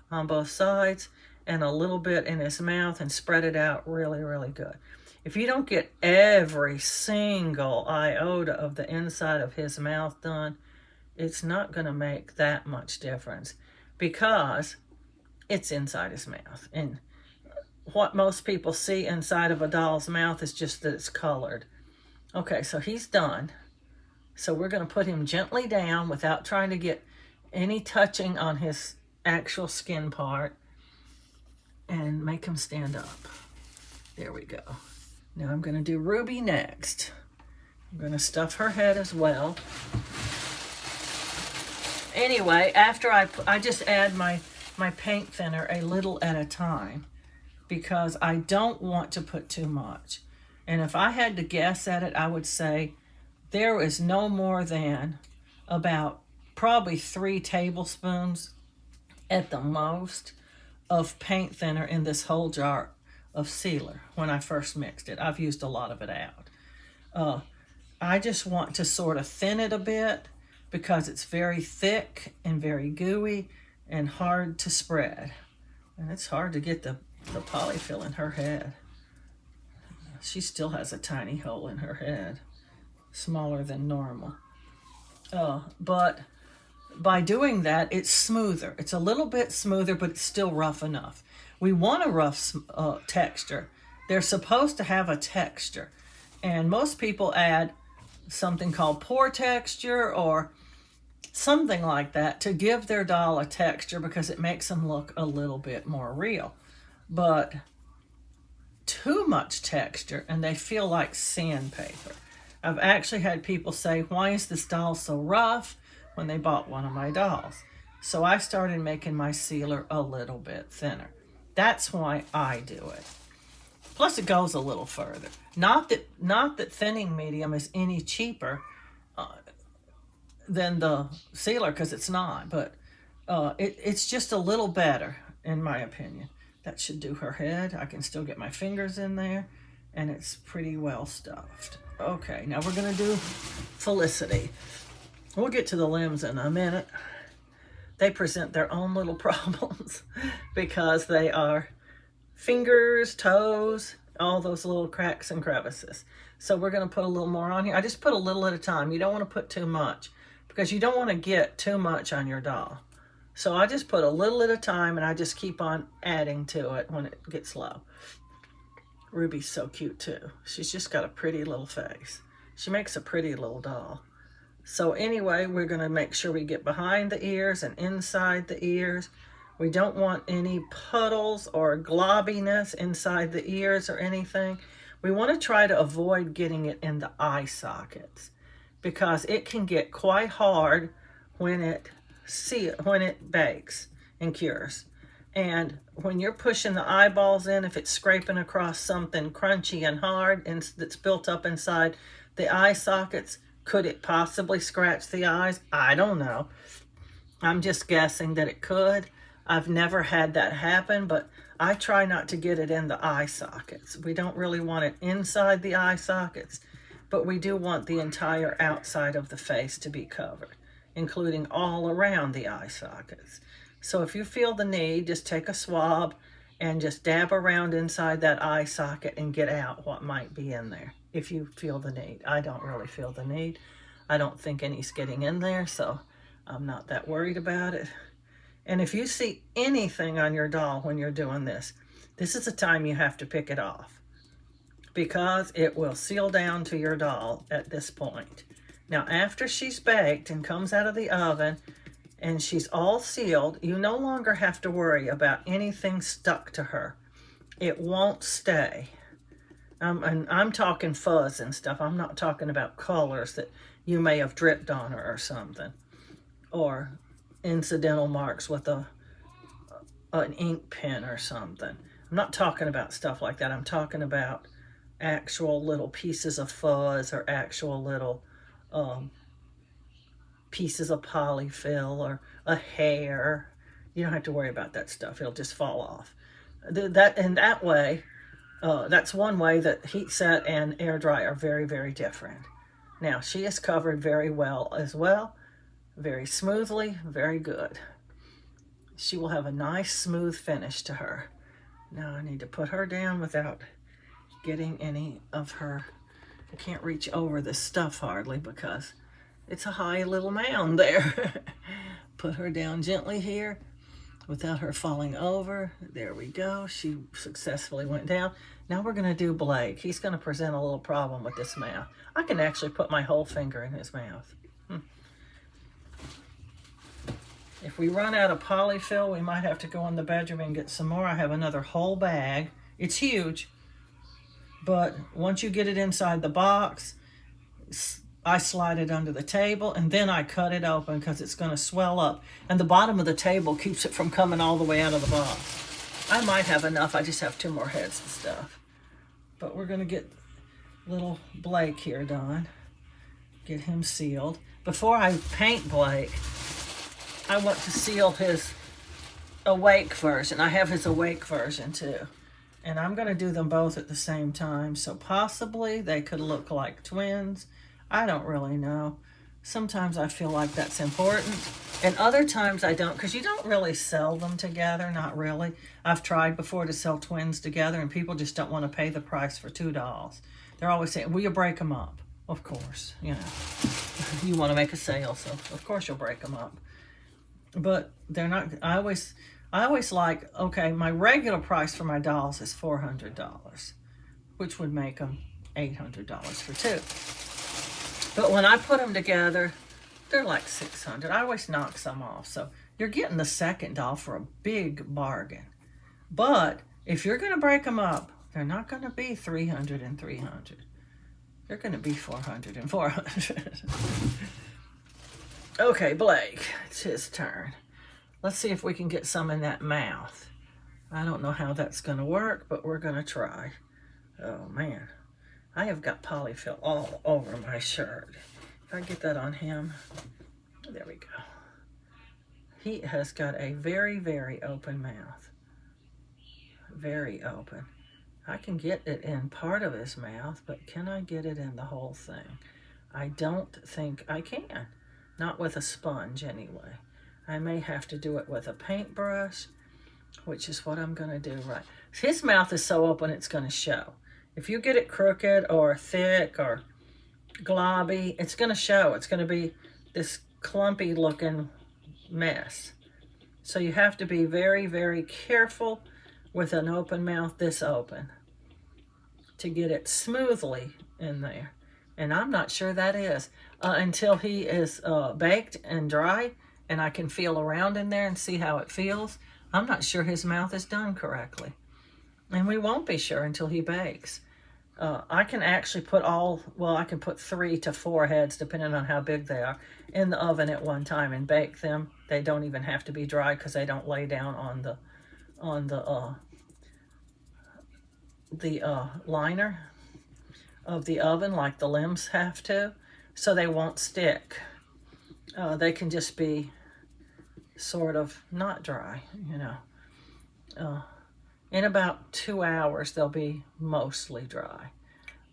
on both sides and a little bit in his mouth and spread it out really good. If you don't get every single iota of the inside of his mouth done, it's not going to make that much difference because it's inside his mouth. And what most people see inside of a doll's mouth is just that it's colored. Okay, so he's done. So we're going to put him gently down without trying to get any touching on his actual skin part and make him stand up. There we go. Now I'm going to do Ruby next. I'm going to stuff her head as well. Anyway, after I just add my paint thinner a little at a time because I don't want to put too much. And if I had to guess at it, I would say there is no more than about probably 3 tablespoons at the most of paint thinner in this whole jar of sealer when I first mixed it. I've used a lot of it out. I just want to sort of thin it a bit because it's very thick and very gooey and hard to spread. And it's hard to get the polyfill in her head. She still has a tiny hole in her head, smaller than normal. But by doing that, it's smoother. It's a little bit smoother, but it's still rough enough. We want a rough texture. They're supposed to have a texture. And most people add something called pour texture or something like that to give their doll a texture because it makes them look a little bit more real. But too much texture and they feel like sandpaper. I've actually had people say, why is this doll so rough, when they bought one of my dolls. So I started making my sealer a little bit thinner. That's why I do it. Plus it goes a little further. Not that thinning medium is any cheaper than the sealer, because it's not, but it's just a little better in my opinion. That should do her head. I can still get my fingers in there, and it's pretty well stuffed. Okay, now we're gonna do Felicity. We'll get to the limbs in a minute. They present their own little problems because they are fingers, toes, all those little cracks and crevices. So we're going to put a little more on here. I just put a little at a time. You don't want to put too much because you don't want to get too much on your doll. So I just put a little at a time, and I just keep on adding to it when it gets low. Ruby's so cute too. She's just got a pretty little face. She makes a pretty little doll. So anyway, we're going to make sure we get behind the ears and inside the ears. We don't want any puddles or globbiness inside the ears or anything. We want to try to avoid getting it in the eye sockets because it can get quite hard when it bakes and cures. And when you're pushing the eyeballs in, if it's scraping across something crunchy and hard and that's built up inside the eye sockets, could it possibly scratch the eyes? I don't know. I'm just guessing that it could. I've never had that happen, but I try not to get it in the eye sockets. We don't really want it inside the eye sockets, but we do want the entire outside of the face to be covered, including all around the eye sockets. So if you feel the need, just take a swab and just dab around inside that eye socket and get out what might be in there. If you feel the need. I don't really feel the need. I don't think any's getting in there, so I'm not that worried about it. And if you see anything on your doll when you're doing this, this is the time you have to pick it off because it will seal down to your doll at this point. Now, after she's baked and comes out of the oven and she's all sealed, you no longer have to worry about anything stuck to her. It won't stay. And I'm talking fuzz and stuff. I'm not talking about colors that you may have dripped on her or something. Or incidental marks with an ink pen or something. I'm not talking about stuff like that. I'm talking about actual little pieces of fuzz or actual little pieces of polyfill or a hair. You don't have to worry about that stuff. It'll just fall off. That way, that's one way that heat set and air dry are very, very different. Now, she is covered very well as well. Very smoothly, very good. She will have a nice smooth finish to her. Now I need to put her down without getting any of her. I can't reach over this stuff hardly because it's a high little mound there. Put her down gently here without her falling over. There we go. She successfully went down. Now we're going to do Blake. He's going to present a little problem with this mouth. I can actually put my whole finger in his mouth. If we run out of polyfill, we might have to go in the bedroom and get some more. I have another whole bag. It's huge, but once you get it inside the box, I slide it under the table and then I cut it open because it's going to swell up. And the bottom of the table keeps it from coming all the way out of the box. I might have enough. I just have 2 more heads and stuff. But we're going to get little Blake here done. Get him sealed. Before I paint Blake, I want to seal his awake version. I have his awake version too. And I'm going to do them both at the same time. So possibly they could look like twins. I don't really know. Sometimes I feel like that's important. And other times I don't, because you don't really sell them together. Not really. I've tried before to sell twins together and people just don't want to pay the price for 2 dolls. They're always saying, will you break them up? Of course, you know. You want to make a sale, so of course you'll break them up. But they're not, I always like, okay, my regular price for my dolls is $400, which would make them $800 for 2. But when I put them together, they're like $600. I always knock some off. So you're getting the second doll for a big bargain. But if you're going to break them up, they're not going to be $300 and $300. They're going to be $400 and $400. Okay, Blake, it's his turn. Let's see if we can get some in that mouth. I don't know how that's going to work, but we're going to try. Oh man, I have got polyfill all over my shirt. If I get that on him, there we go. He has got a very, very open mouth. Very open. I can get it in part of his mouth, but can I get it in the whole thing? I don't think I can. Not with a sponge anyway. I may have to do it with a paintbrush, which is what I'm going to do right. His mouth is so open it's going to show. If you get it crooked or thick or globby, it's going to show. It's going to be this clumpy looking mess. So you have to be very, very careful with an open mouth this open to get it smoothly in there. And I'm not sure that is until he is baked and dry and I can feel around in there and see how it feels. I'm not sure his mouth is done correctly. And we won't be sure until he bakes. I can actually put I can put 3 to 4 heads, depending on how big they are, in the oven at one time and bake them. They don't even have to be dry because they don't lay down on the liner of the oven like the limbs have to, so they won't stick. They can just be sort of not dry, you know. In about 2 hours, they'll be mostly dry.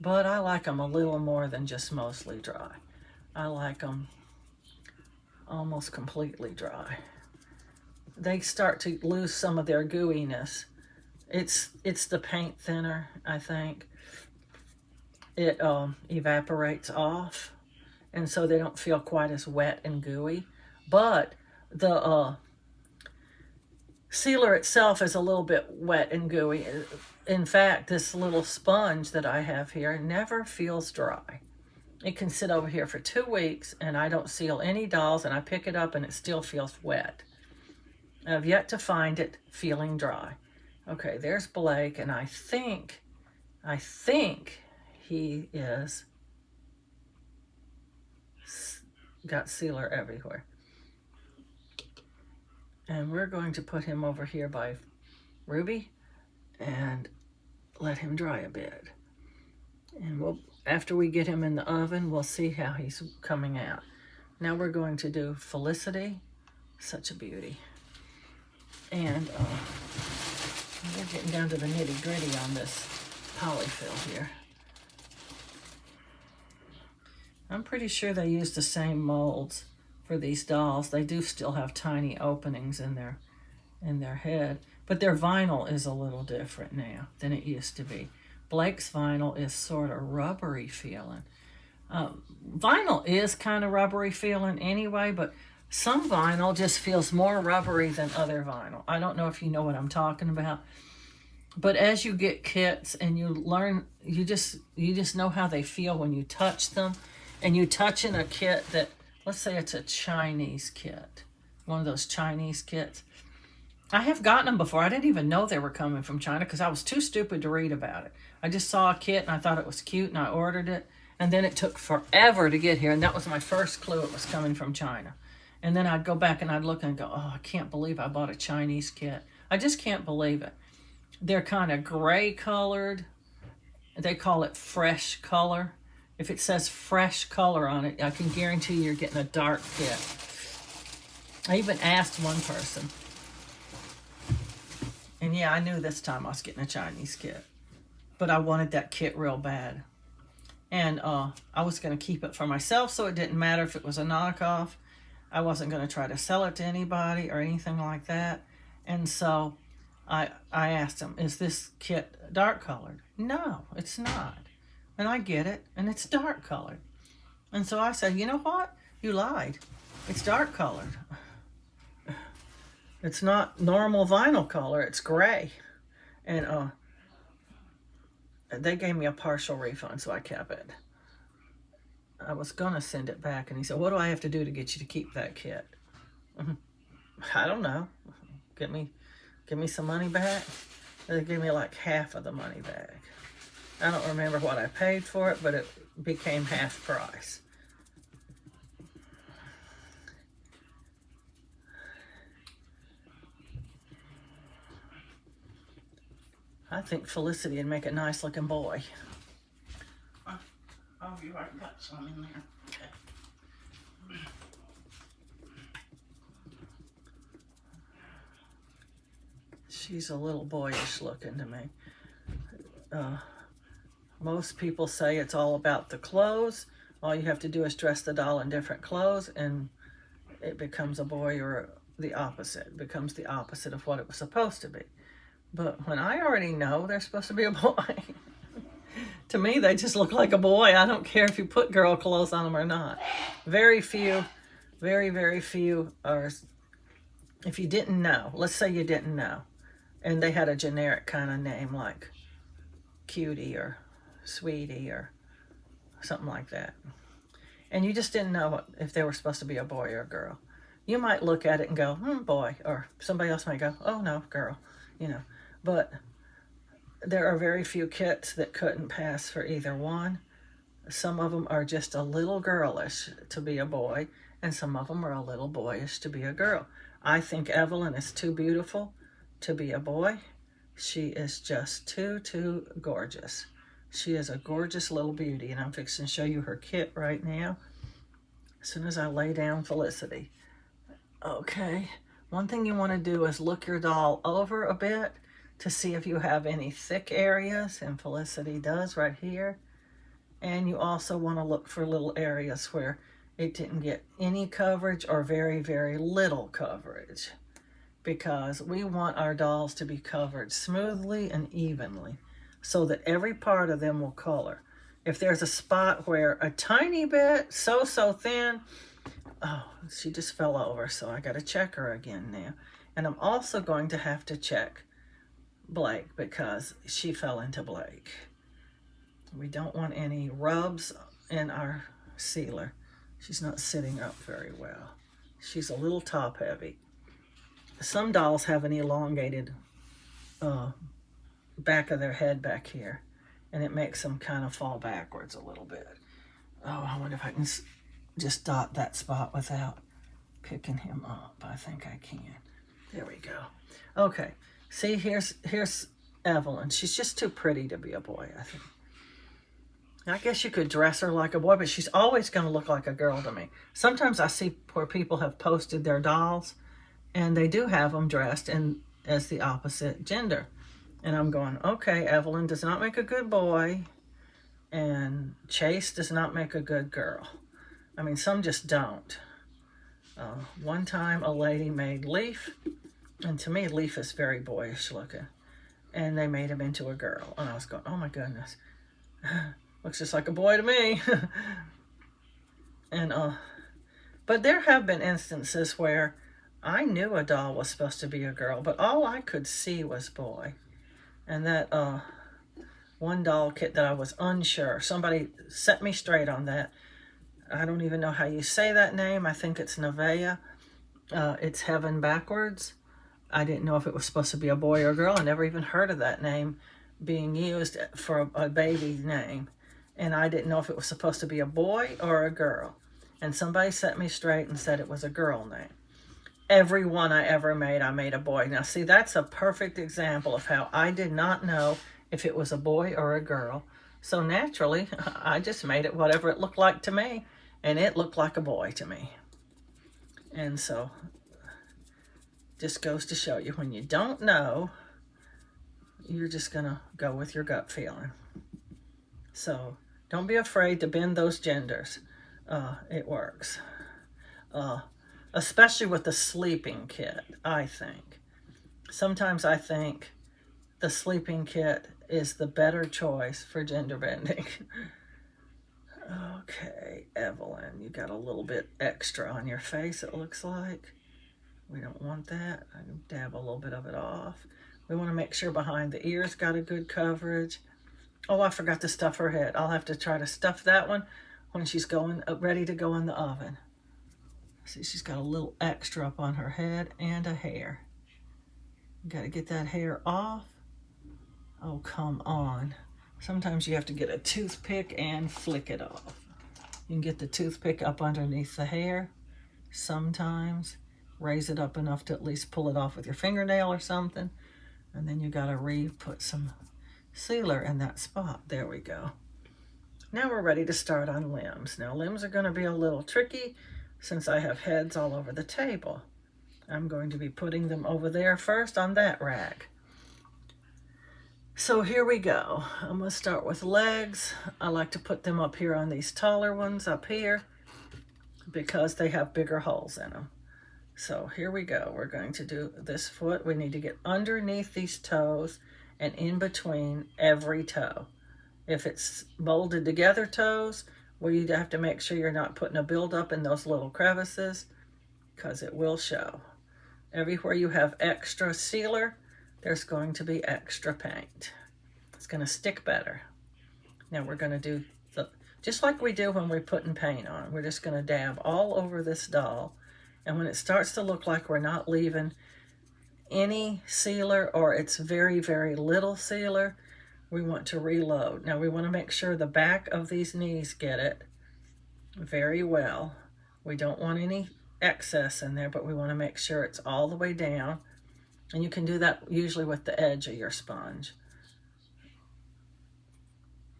But I like them a little more than just mostly dry. I like them almost completely dry. They start to lose some of their gooiness. It's the paint thinner, I think. It evaporates off, and so they don't feel quite as wet and gooey. But the sealer itself is a little bit wet and gooey. In fact, this little sponge that I have here never feels dry. It can sit over here for 2 weeks and I don't seal any dolls, and I pick it up and it still feels wet. I've yet to find it feeling dry. Okay, there's Blake, and I think he is got sealer everywhere. And we're going to put him over here by Ruby and let him dry a bit. And after we get him in the oven, we'll see how he's coming out. Now we're going to do Felicity. Such a beauty. And we're getting down to the nitty-gritty on this polyfill here. I'm pretty sure they use the same molds for these dolls. They do still have tiny openings in their head, but their vinyl is a little different now than it used to be. Blake's vinyl is sort of rubbery feeling. Vinyl is kind of rubbery feeling anyway, but some vinyl just feels more rubbery than other vinyl. I don't know if you know what I'm talking about, but as you get kits and you learn, you just know how they feel when you touch them. And you touch in a kit that, let's say it's a Chinese kit, one of those Chinese kits. I have gotten them before. I didn't even know they were coming from China because I was too stupid to read about it. I just saw a kit and I thought it was cute and I ordered it. And then it took forever to get here. And that was my first clue it was coming from China. And then I'd go back and I'd look and go, oh, I can't believe I bought a Chinese kit. I just can't believe it. They're kind of gray colored. They call it fresh color. If it says fresh color on it, I can guarantee you're getting a dark kit. I even asked one person. And yeah, I knew this time I was getting a Chinese kit. But I wanted that kit real bad. And I was going to keep it for myself, so it didn't matter if it was a knockoff. I wasn't going to try to sell it to anybody or anything like that. And so I asked him, is this kit dark colored? No, it's not. And I get it, and it's dark colored. And so I said, you know what? You lied. It's dark colored. It's not normal vinyl color, it's gray. And they gave me a partial refund, so I kept it. I was gonna send it back, and he said, what do I have to do to get you to keep that kit? I don't know. Give me some money back. They gave me like half of the money back. I don't remember what I paid for it, but it became half price. I think Felicity would make a nice looking boy. Oh, you already got some in there. Okay. She's a little boyish looking to me. Most people say it's all about the clothes. All you have to do is dress the doll in different clothes and it becomes a boy, or the opposite. It becomes the opposite of what it was supposed to be. But when I already know they're supposed to be a boy, to me they just look like a boy. I don't care if you put girl clothes on them or not. Very few, very few are, if you didn't know, let's say you didn't know, and they had a generic kind of name like Cutie or Sweetie or something like that, and you just didn't know if they were supposed to be a boy or a girl, you might look at it and go, boy, or somebody else might go, oh no, girl, you know. But there are very few kits that couldn't pass for either one. Some of them are just a little girlish to be a boy, and some of them are a little boyish to be a girl. I think Evelyn is too beautiful to be a boy. She is just too gorgeous. She is a gorgeous little beauty, and I'm fixing to show you her kit right now as soon as I lay down Felicity. Okay, one thing you want to do is look your doll over a bit to see if you have any thick areas, and Felicity does right here. And you also want to look for little areas where it didn't get any coverage or very little coverage, because we want our dolls to be covered smoothly and evenly so that every part of them will color. If there's a spot where a tiny bit, so thin, oh, she just fell over, so I got to check her again now. And I'm also going to have to check Blake because she fell into Blake. We don't want any rubs in our sealer. She's not sitting up very well. She's a little top heavy. Some dolls have an elongated back of their head back here, and it makes them kind of fall backwards a little bit. Oh, I wonder if I can just dot that spot without picking him up. I think I can. There we go. Okay, see, here's Evelyn. She's just too pretty to be a boy, I think. I guess you could dress her like a boy, but she's always going to look like a girl to me. Sometimes I see where people have posted their dolls, and they do have them dressed as the opposite gender. And I'm going, okay, Evelyn does not make a good boy, and Chase does not make a good girl. I mean, some just don't. One time a lady made Leaf, and to me, Leaf is very boyish looking, and they made him into a girl. And I was going, oh my goodness, looks just like a boy to me. And but there have been instances where I knew a doll was supposed to be a girl, but all I could see was boy. And that one doll kit that I was unsure, somebody set me straight on that. I don't even know how you say that name. I think it's Nevaeh. It's Heaven backwards. I didn't know if it was supposed to be a boy or a girl. I never even heard of that name being used for a baby name. And I didn't know if it was supposed to be a boy or a girl. And somebody set me straight and said it was a girl name. Every one I ever made, I made a boy. Now, see, that's a perfect example of how I did not know if it was a boy or a girl. So naturally, I just made it whatever it looked like to me, and it looked like a boy to me. And so, just goes to show you, when you don't know, you're just going to go with your gut feeling. So, don't be afraid to bend those genders. It works. Especially with the sleeping kit, I think. Sometimes I think the sleeping kit is the better choice for gender bending. Okay, Evelyn, you got a little bit extra on your face, it looks like. We don't want that. I can dab a little bit of it off. We want to make sure behind the ears got a good coverage. Oh, I forgot to stuff her head. I'll have to try to stuff that one when she's going ready to go in the oven. See, she's got a little extra up on her head and a hair. Got to get that hair off. Oh, come on. Sometimes you have to get a toothpick and flick it off. You can get the toothpick up underneath the hair. Sometimes raise it up enough to at least pull it off with your fingernail or something. And then you got to put some sealer in that spot. There we go. Now we're ready to start on limbs. Now limbs are going to be a little tricky since I have heads all over the table. I'm going to be putting them over there first on that rack. So here we go. I'm going to start with legs. I like to put them up here on these taller ones up here because they have bigger holes in them. So here we go. We're going to do this foot. We need to get underneath these toes and in between every toe. If it's molded together toes, well, you have to make sure you're not putting a buildup in those little crevices because it will show. Everywhere you have extra sealer, there's going to be extra paint. It's going to stick better. Now we're going to do just like we do when we're putting paint on. We're just going to dab all over this doll. And when it starts to look like we're not leaving any sealer or it's very, very little sealer, we want to reload. Now we want to make sure the back of these knees get it very well. We don't want any excess in there, but we want to make sure it's all the way down. And you can do that usually with the edge of your sponge.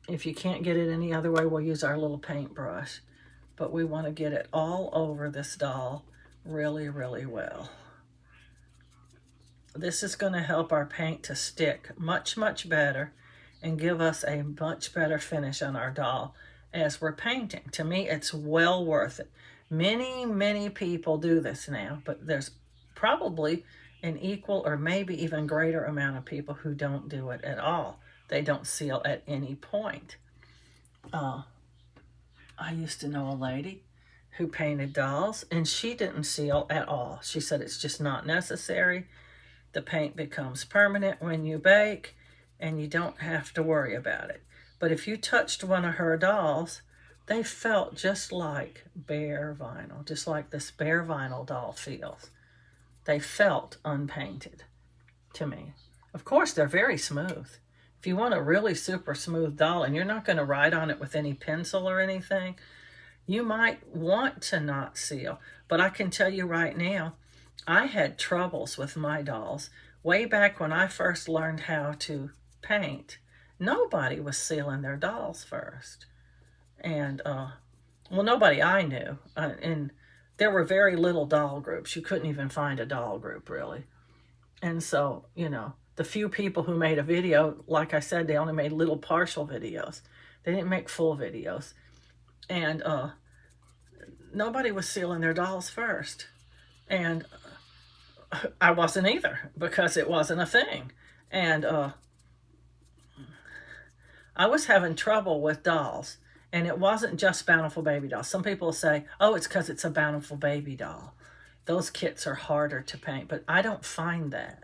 If you can't get it any other way, we'll use our little paintbrush. But we want to get it all over this doll really, really well. This is going to help our paint to stick much, much better and give us a much better finish on our doll as we're painting. To me, it's well worth it. Many, many people do this now, but there's probably an equal or maybe even greater amount of people who don't do it at all. They don't seal at any point. I used to know a lady who painted dolls and she didn't seal at all. She said it's just not necessary. The paint becomes permanent when you bake and you don't have to worry about it. But if you touched one of her dolls, they felt just like bare vinyl, just like this bare vinyl doll feels. They felt unpainted to me. Of course, they're very smooth. If you want a really super smooth doll and you're not going to write on it with any pencil or anything, you might want to not seal. But I can tell you right now, I had troubles with my dolls. Way back when I first learned how to paint, nobody was sealing their dolls first. And, well, nobody I knew. And there were very little doll groups. You couldn't even find a doll group, really. And so, you know, the few people who made a video, like I said, they only made little partial videos. They didn't make full videos. And nobody was sealing their dolls first. And I wasn't either, because it wasn't a thing. And I was having trouble with dolls. And it wasn't just Bountiful Baby dolls. Some people say, oh, it's because it's a Bountiful Baby doll. Those kits are harder to paint, but I don't find that.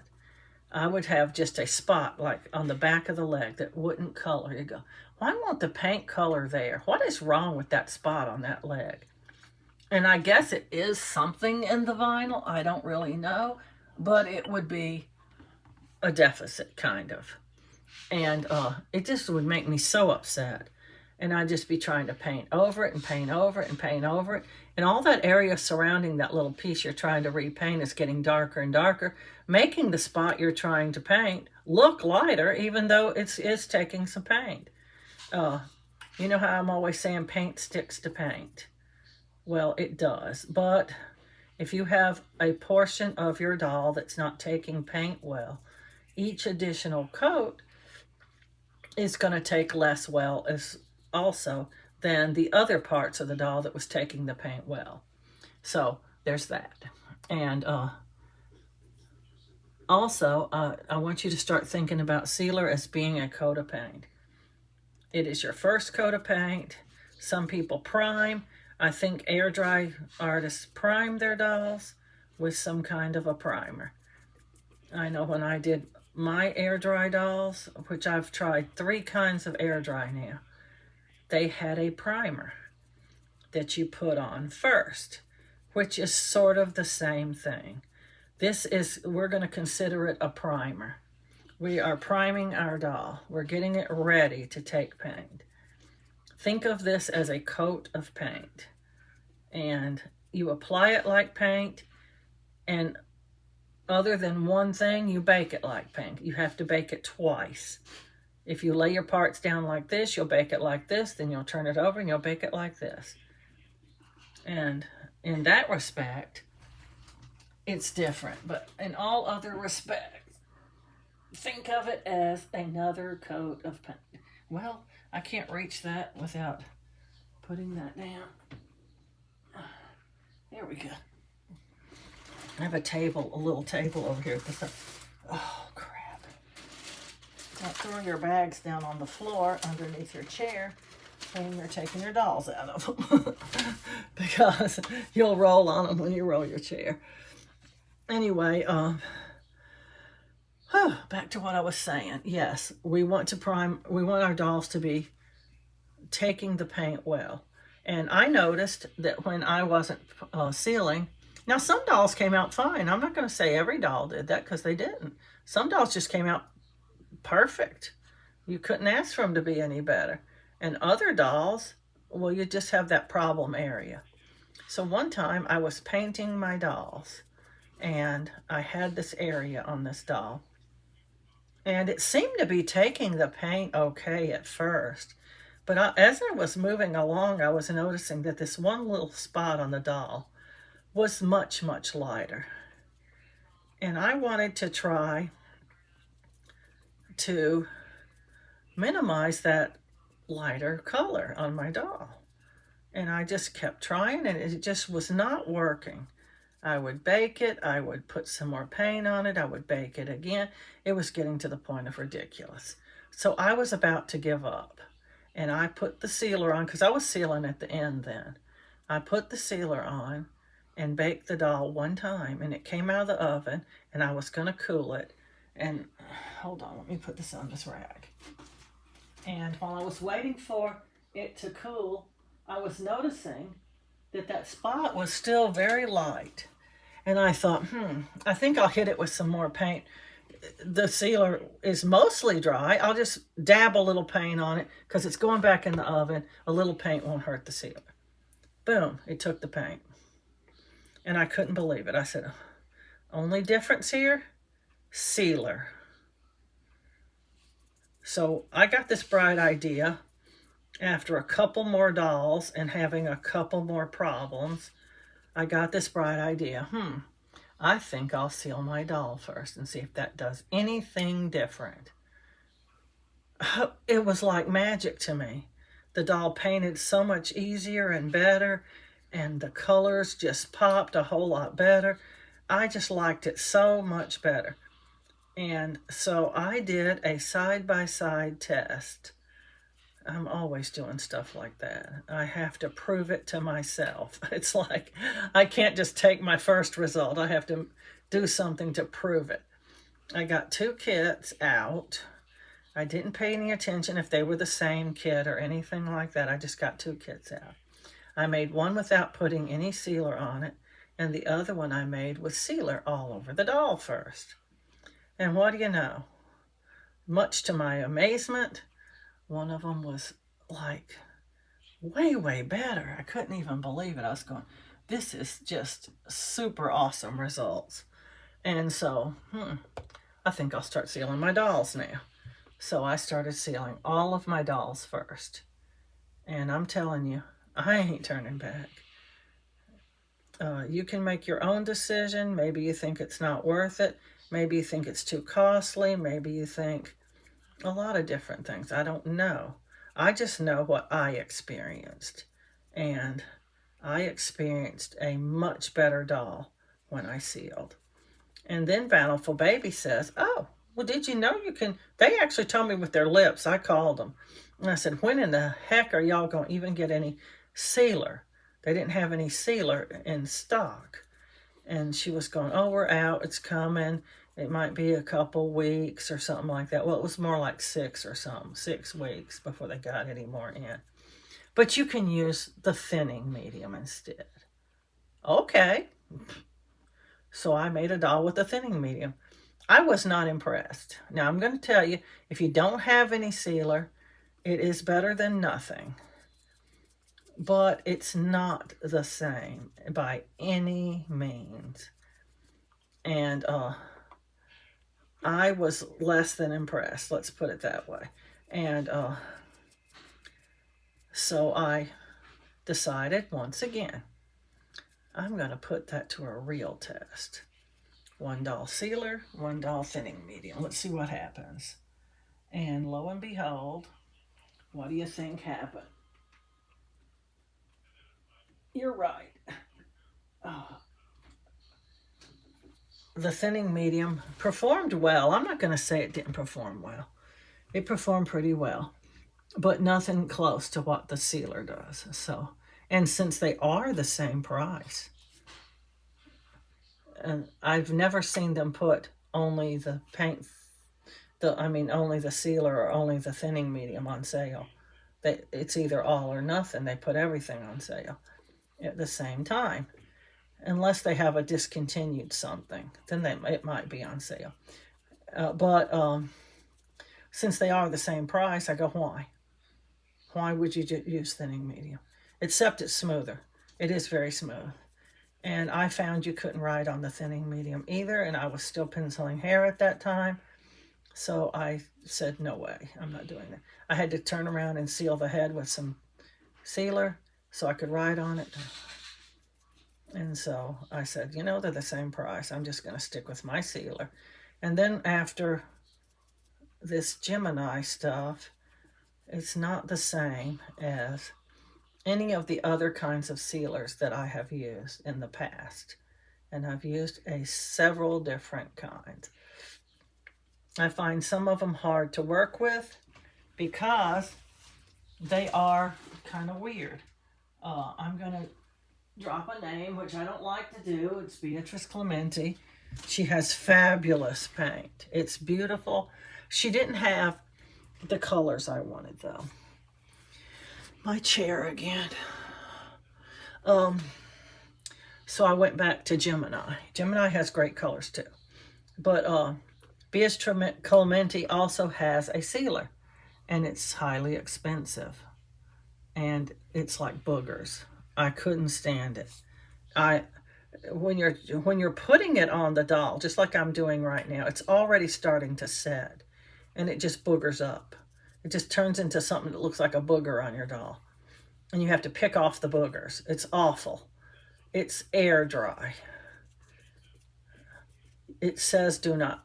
I would have just a spot like on the back of the leg that wouldn't color. You go, why won't the paint color there? What is wrong with that spot on that leg? And I guess it is something in the vinyl. I don't really know, but it would be a deficit kind of. And it just would make me so upset. And I'd just be trying to paint over it and paint over it and paint over it. And all that area surrounding that little piece you're trying to repaint is getting darker and darker, making the spot you're trying to paint look lighter, even though it is taking some paint. You know how I'm always saying paint sticks to paint? Well, it does. But if you have a portion of your doll that's not taking paint well, each additional coat is going to take less well as also than the other parts of the doll that was taking the paint well. So there's that. And also, I want you to start thinking about sealer as being a coat of paint. It is your first coat of paint. Some people prime. I think air dry artists prime their dolls with some kind of a primer. I know when I did my air dry dolls, which I've tried 3 kinds of air dry now, they had a primer that you put on first, which is sort of the same thing. We're going to consider it a primer. We are priming our doll. We're getting it ready to take paint. Think of this as a coat of paint. And you apply it like paint, and other than one thing, you bake it like pink. You have to bake it twice. If you lay your parts down like this, you'll bake it like this, then you'll turn it over and you'll bake it like this. And in that respect, it's different. But in all other respects, think of it as another coat of paint. Well, I can't reach that without putting that down. There we go. I have a little table over here. Oh, crap. Don't throw your bags down on the floor underneath your chair when you're taking your dolls out of them. Because you'll roll on them when you roll your chair. Anyway, back to what I was saying. Yes, we want our dolls to be taking the paint well. And I noticed that when I wasn't sealing, now some dolls came out fine. I'm not going to say every doll did that because they didn't. Some dolls just came out perfect. You couldn't ask for them to be any better. And other dolls, well, you just have that problem area. So one time I was painting my dolls and I had this area on this doll. And it seemed to be taking the paint okay at first. But as I was moving along, I was noticing that this one little spot on the doll was much, much lighter. And I wanted to try to minimize that lighter color on my doll. And I just kept trying, and it just was not working. I would bake it, I would put some more paint on it, I would bake it again. It was getting to the point of ridiculous. So I was about to give up. And I put the sealer on, because I was sealing at the end then. I put the sealer on and baked the doll one time, and it came out of the oven, and I was going to cool it. And hold on, let me put this on this rack. And while I was waiting for it to cool, I was noticing that that spot was still very light. And I thought, I think I'll hit it with some more paint. The sealer is mostly dry. I'll just dab a little paint on it because it's going back in the oven. A little paint won't hurt the sealer. Boom, it took the paint. And I couldn't believe it. I said, only difference here, sealer. So I got this bright idea after a couple more dolls and having a couple more problems. I got this bright idea. I think I'll seal my doll first and see if that does anything different. It was like magic to me. The doll painted so much easier and better, and the colors just popped a whole lot better. I just liked it so much better. And so I did a side-by-side test. I'm always doing stuff like that. I have to prove it to myself. It's like I can't just take my first result. I have to do something to prove it. I got 2 kits out. I didn't pay any attention if they were the same kit or anything like that. I just got 2 kits out. I made one without putting any sealer on it, and the other one I made with sealer all over the doll first. And what do you know? Much to my amazement, one of them was like way, way better. I couldn't even believe it. I was going, this is just super awesome results. And so, I think I'll start sealing my dolls now. So I started sealing all of my dolls first. And I'm telling you, I ain't turning back. You can make your own decision. Maybe you think it's not worth it. Maybe you think it's too costly. Maybe you think a lot of different things. I don't know. I just know what I experienced. And I experienced a much better doll when I sealed. And then Bountiful Baby says, oh, well, did you know you can... They actually told me with their lips. I called them. And I said, when in the heck are y'all going to even get any sealer? They didn't have any sealer in stock. And she was going, oh, we're out. It's coming. It might be a couple weeks or something like that. Well, it was more like 6 or something, 6 weeks before they got any more in. But you can use the thinning medium instead. Okay. So I made a doll with the thinning medium. I was not impressed. Now, I'm going to tell you, if you don't have any sealer, it is better than nothing. But it's not the same by any means. And I was less than impressed, let's put it that way. And so I decided once again, I'm going to put that to a real test. $1 sealer, $1 thinning medium. Let's see what happens. And lo and behold, what do you think happened? You're right. Oh, the thinning medium performed well. I'm not going to say it didn't perform well. It performed pretty well, but nothing close to what the sealer does. So, and since they are the same price, and I've never seen them put only the paint, only the sealer or only the thinning medium on sale. It's either all or nothing. They put everything on sale at the same time. Unless they have a discontinued something, then it might be on sale. But since they are the same price, I go, why? Why would you use thinning medium? Except it's smoother. It is very smooth. And I found you couldn't write on the thinning medium either, and I was still penciling hair at that time. So I said, no way, I'm not doing that. I had to turn around and seal the head with some sealer so I could write on it. And so I said, they're the same price. I'm just going to stick with my sealer. And then after this Gemini stuff, it's not the same as any of the other kinds of sealers that I have used in the past. And I've used several different kinds. I find some of them hard to work with because they are kind of weird. I'm going to drop a name, which I don't like to do. It's Beatrice Clementi. She has fabulous paint. It's beautiful. She didn't have the colors I wanted, though. My chair again. So I went back to Gemini. Gemini has great colors, too. But Beatrice Clementi also has a sealer, and it's highly expensive. And it's like boogers. I couldn't stand it. When you're putting it on the doll, just like I'm doing right now, it's already starting to set, and it just boogers up. It just turns into something that looks like a booger on your doll, and you have to pick off the boogers. It's awful. It's air dry. It says do not.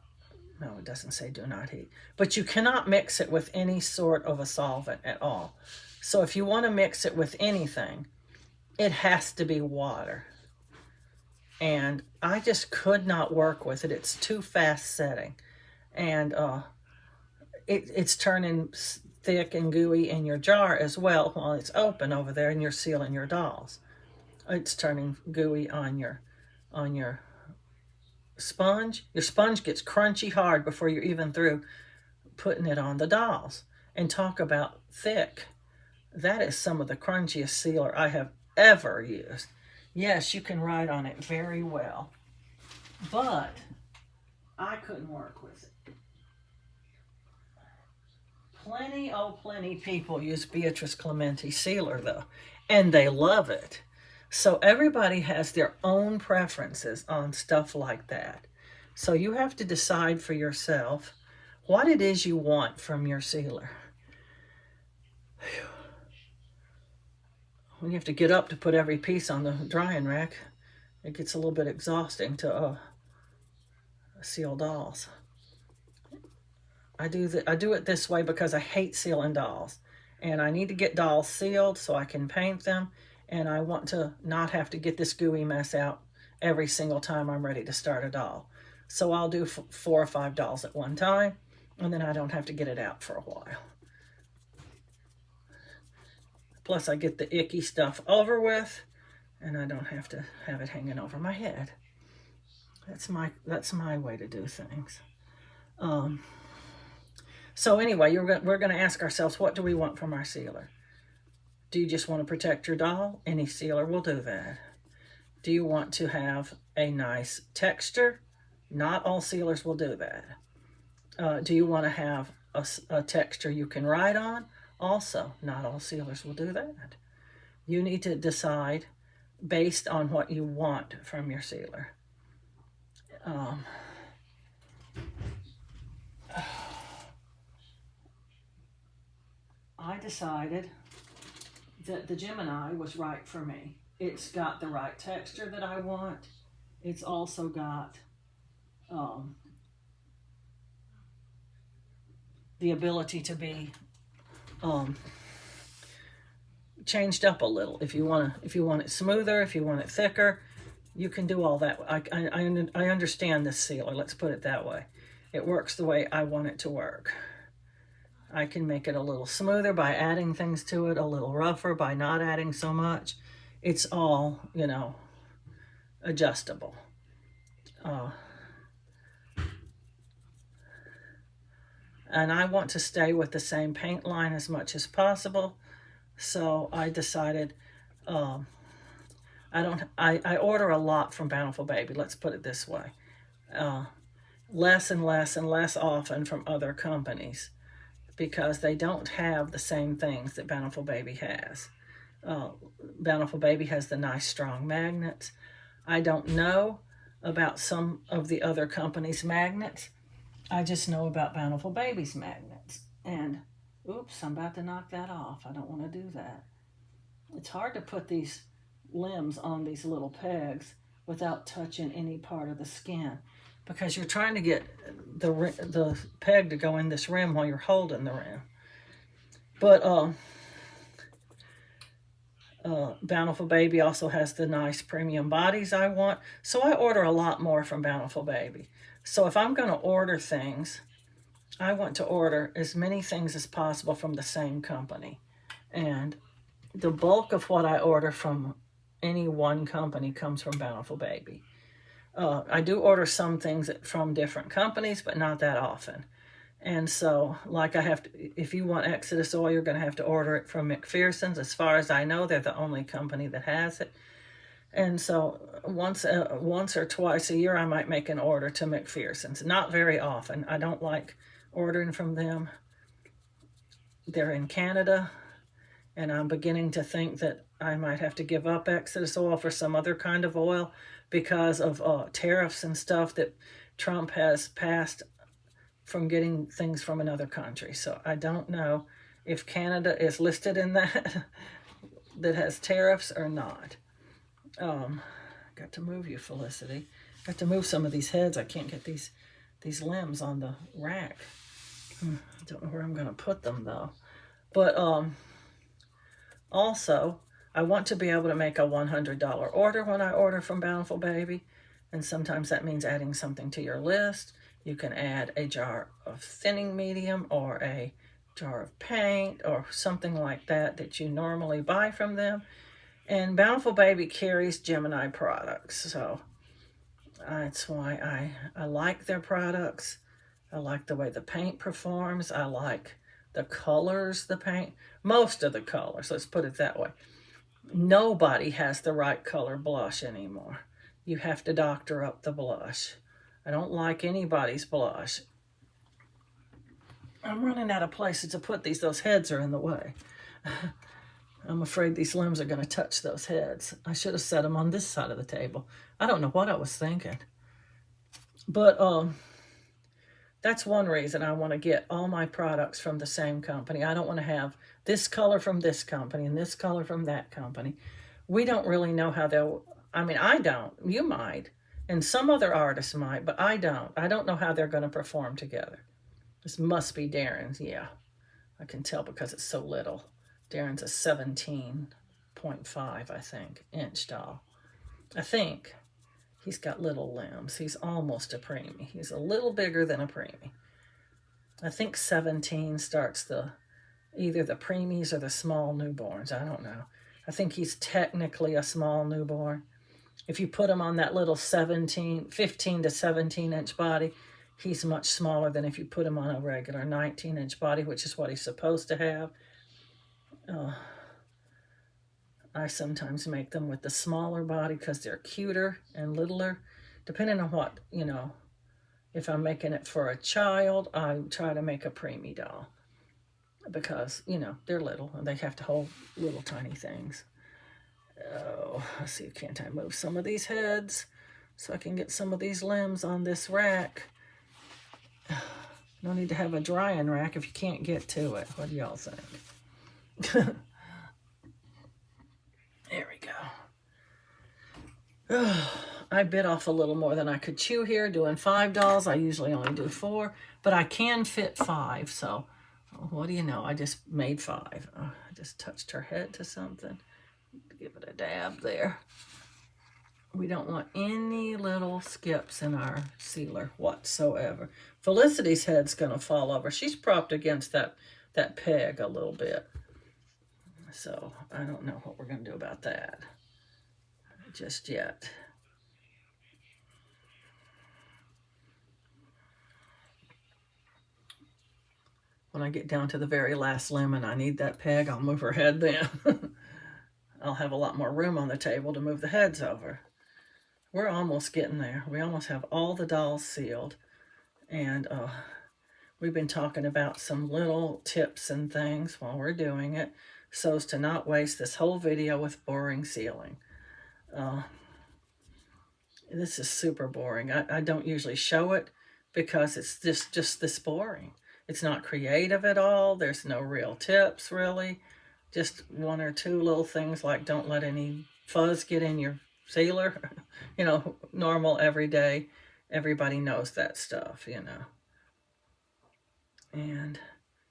No, it doesn't say do not heat. But you cannot mix it with any sort of a solvent at all. So if you want to mix it with anything, it has to be water. And I just could not work with it. It's too fast setting. And it's turning thick and gooey in your jar as well while it's open over there and you're sealing your dolls. It's turning gooey on your sponge. Your sponge gets crunchy hard before you're even through putting it on the dolls. And talk about thick. That is some of the crunchiest sealer I have ever used. Yes, you can write on it very well, but I couldn't work with it. Plenty people use Beatrice Clementi sealer, though, and they love it. So everybody has their own preferences on stuff like that. So you have to decide for yourself what it is you want from your sealer. When you have to get up to put every piece on the drying rack, it gets a little bit exhausting to seal dolls. I do it this way because I hate sealing dolls, and I need to get dolls sealed so I can paint them, and I want to not have to get this gooey mess out every single time I'm ready to start a doll. So I'll do 4 or 5 dolls at one time, and then I don't have to get it out for a while. Plus, I get the icky stuff over with, and I don't have to have it hanging over my head. That's my way to do things. So anyway, we're going to ask ourselves, what do we want from our sealer? Do you just want to protect your doll? Any sealer will do that. Do you want to have a nice texture? Not all sealers will do that. Do you want to have a texture you can write on? Also, not all sealers will do that. You need to decide based on what you want from your sealer. Um, I decided that the Gemini was right for me. It's got the right texture that I want. It's also got the ability to be changed up a little. If you want it smoother, if you want it thicker, you can do all that. I understand this sealer. Let's put it that way. It works the way I want it to work. I can make it a little smoother by adding things to it, a little rougher by not adding so much. It's all, you know, adjustable. And I want to stay with the same paint line as much as possible. So I decided, I order a lot from Bountiful Baby. Let's put it this way. Less and less and less often from other companies, because they don't have the same things that Bountiful Baby has. Bountiful Baby has the nice strong magnets. I don't know about some of the other companies' magnets. I just know about Bountiful Baby's magnets. And, oops, I'm about to knock that off. I don't want to do that. It's hard to put these limbs on these little pegs without touching any part of the skin, because you're trying to get the peg to go in this rim while you're holding the rim. But Bountiful Baby also has the nice premium bodies I want. So I order a lot more from Bountiful Baby. So if I'm going to order things, I want to order as many things as possible from the same company. And the bulk of what I order from any one company comes from Bountiful Baby. I do order some things from different companies, but not that often. And so, like, I have to, if you want Exodus oil, you're going to have to order it from McPherson's. As far as I know, they're the only company that has it. And so once or twice a year, I might make an order to McPherson's. Not very often. I don't like ordering from them. They're in Canada, and I'm beginning to think that I might have to give up Exodus oil for some other kind of oil because of tariffs and stuff that Trump has passed from getting things from another country. So I don't know if Canada is listed in that that has tariffs or not. Got to move you, Felicity. Got to move some of these heads. I can't get these limbs on the rack. I don't know where I'm going to put them though. But also, I want to be able to make a $100 order when I order from Bountiful Baby. And sometimes that means adding something to your list. You can add a jar of thinning medium or a jar of paint or something like that you normally buy from them. And Bountiful Baby carries Gemini products, so that's why I like their products. I like the way the paint performs. I like the colors, the paint, most of the colors, let's put it that way. Nobody has the right color blush anymore. You have to doctor up the blush. I don't like anybody's blush. I'm running out of places to put these. Those heads are in the way. I'm afraid these limbs are going to touch those heads. I should have set them on this side of the table. I don't know what I was thinking. But that's one reason I want to get all my products from the same company. I don't want to have this color from this company and this color from that company. We don't really know how they'll... I mean, I don't. You might. And some other artists might, but I don't. I don't know how they're going to perform together. This must be Darren's. Yeah, I can tell because it's so little. Darren's a 17.5, I think, inch doll. I think he's got little limbs. He's almost a preemie. He's a little bigger than a preemie. I think 17 starts either the preemies or the small newborns. I don't know. I think he's technically a small newborn. If you put him on that little 15 to 17 inch body, he's much smaller than if you put him on a regular 19 inch body, which is what he's supposed to have. I sometimes make them with the smaller body because they're cuter and littler, depending on what, if I'm making it for a child, I try to make a preemie doll because, they're little and they have to hold little tiny things. Oh, let's see, can't I move some of these heads? so I can get some of these limbs on this rack. No need to have a drying rack if you can't get to it. What do y'all think? There we go. I bit off a little more than I could chew here doing 5 dolls. I usually only do 4, but I can fit 5. So what do you know? I just made 5. I just touched her head to something. Give it a dab there. We don't want any little skips in our sealer whatsoever. Felicity's head's going to fall over. She's propped against that peg a little bit. So I don't know what we're going to do about that just yet. When I get down to the very last limb and I need that peg, I'll move her head then. I'll have a lot more room on the table to move the heads over. We're almost getting there. We almost have all the dolls sealed. And we've been talking about some little tips and things while we're doing it so as to not waste this whole video with boring sealing. This is super boring. I don't usually show it because it's just this boring. It's not creative at all. There's no real tips, really. Just 1 or 2 little things like don't let any fuzz get in your sealer. You know, normal, everyday. Everybody knows that stuff, you know. And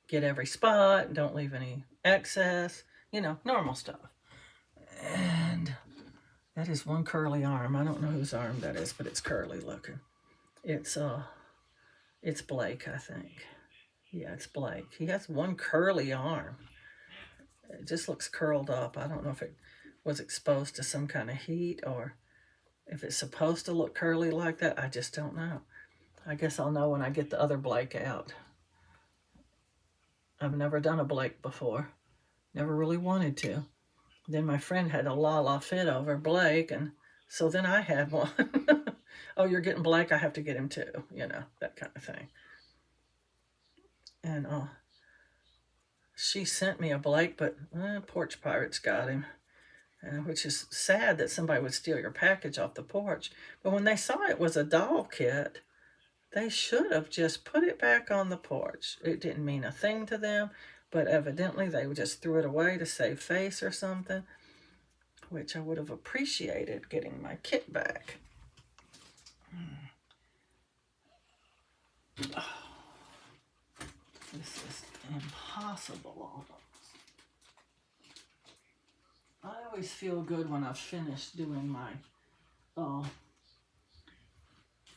get every spot. Don't leave any excess. You know, normal stuff. And that is one curly arm. I don't know whose arm that is, but it's curly looking. It's Blake, I think. Yeah, it's Blake. He has one curly arm. It just looks curled up. I don't know if it was exposed to some kind of heat or if it's supposed to look curly like that. I just don't know. I guess I'll know when I get the other Blake out. I've never done a Blake before. Never really wanted to. Then my friend had a Lala fit over Blake, and so then I had one. Oh, you're getting Blake? I have to get him too. You know, that kind of thing. And she sent me a Blake, but Porch Pirates got him. Which is sad that somebody would steal your package off the porch. But when they saw it was a doll kit, they should have just put it back on the porch. It didn't mean a thing to them, but evidently they just threw it away to save face or something, which I would have appreciated getting my kit back. Oh, this is impossible almost. I always feel good when I've finished doing my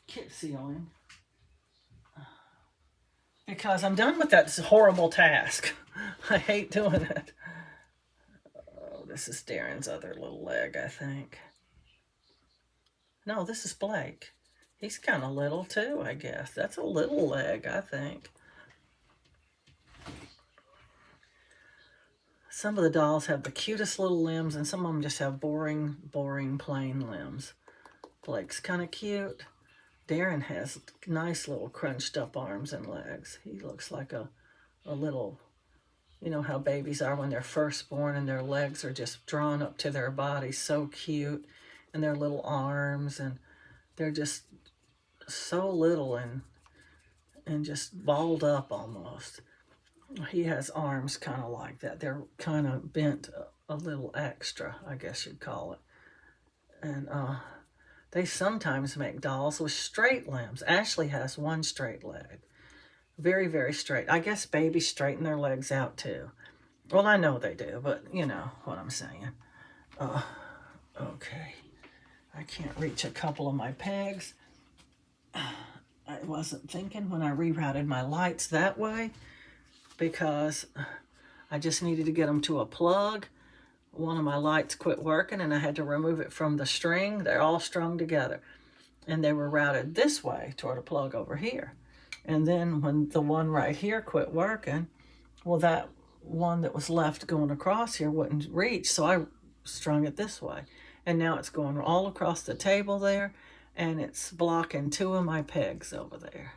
kit sealing because I'm done with that horrible task. I hate doing it. Oh, this is Darren's other little leg, I think. No, this is Blake. He's kind of little too, I guess. That's a little leg, I think. Some of the dolls have the cutest little limbs, and some of them just have boring, plain limbs. Blake's kind of cute. Darren has nice little crunched up arms and legs. He looks like a little, you know how babies are when they're first born and their legs are just drawn up to their body, so cute. And their little arms, and they're just so little and just balled up almost. He has arms kind of like that. They're kind of bent a little extra, I guess you'd call it. And they sometimes make dolls with straight limbs. Ashley has one straight leg. Very, very straight. I guess babies straighten their legs out too. Well, I know they do, but you know what I'm saying. Okay. I can't reach a couple of my pegs. I wasn't thinking when I rerouted my lights that way, because I just needed to get them to a plug. One of my lights quit working and I had to remove it from the string. They're all strung together. And they were routed this way toward a plug over here. And then when the one right here quit working, well, that one that was left going across here wouldn't reach, so I strung it this way. And now it's going all across the table there, and it's blocking 2 of my pegs over there.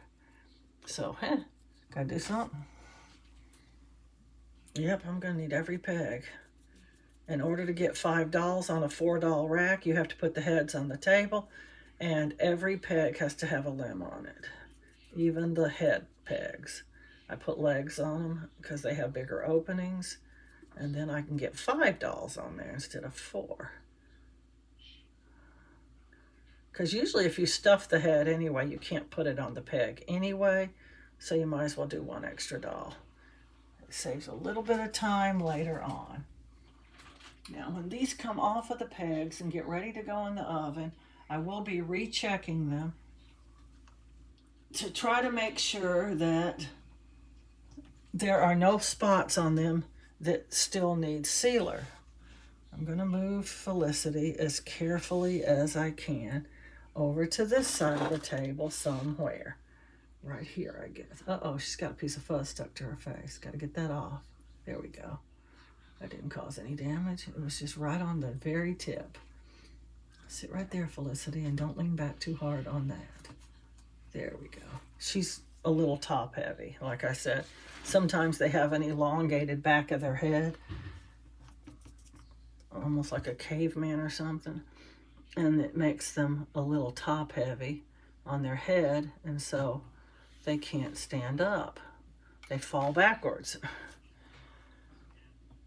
So, gotta do something. Yep, I'm going to need every peg. In order to get 5 dolls on a 4 doll rack, you have to put the heads on the table, And every peg has to have a limb on it, even the head pegs. I put legs on them because they have bigger openings, and then I can get 5 dolls on there instead of 4. Because usually if you stuff the head anyway, you can't put it on the peg anyway, so you might as well do 1 extra doll. It saves a little bit of time later on. Now when these come off of the pegs and get ready to go in the oven, I will be rechecking them to try to make sure that there are no spots on them that still need sealer. I'm going to move Felicity as carefully as I can over to this side of the table somewhere. Right here, I guess. Uh-oh, she's got a piece of fuzz stuck to her face. Got to get that off. There we go. That didn't cause any damage. It was just right on the very tip. Sit right there, Felicity, and don't lean back too hard on that. There we go. She's a little top heavy, like I said. Sometimes they have an elongated back of their head, almost like a caveman or something, and it makes them a little top heavy on their head, and so they can't stand up. They fall backwards.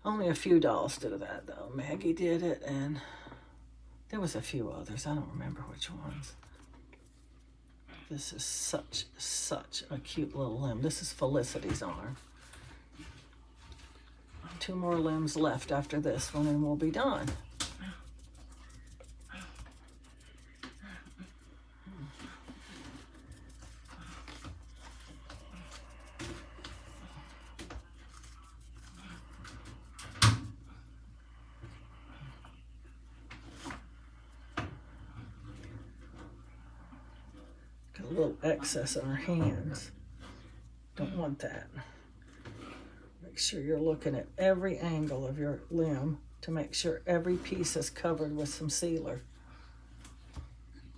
Only a few dolls do that, though. Maggie did it, and there was a few others. I don't remember which ones. This is such a cute little limb. This is Felicity's arm. 2 more limbs left after this one, and we'll be done. Got a little excess on our hands. Don't want that. Make sure you're looking at every angle of your limb to make sure every piece is covered with some sealer.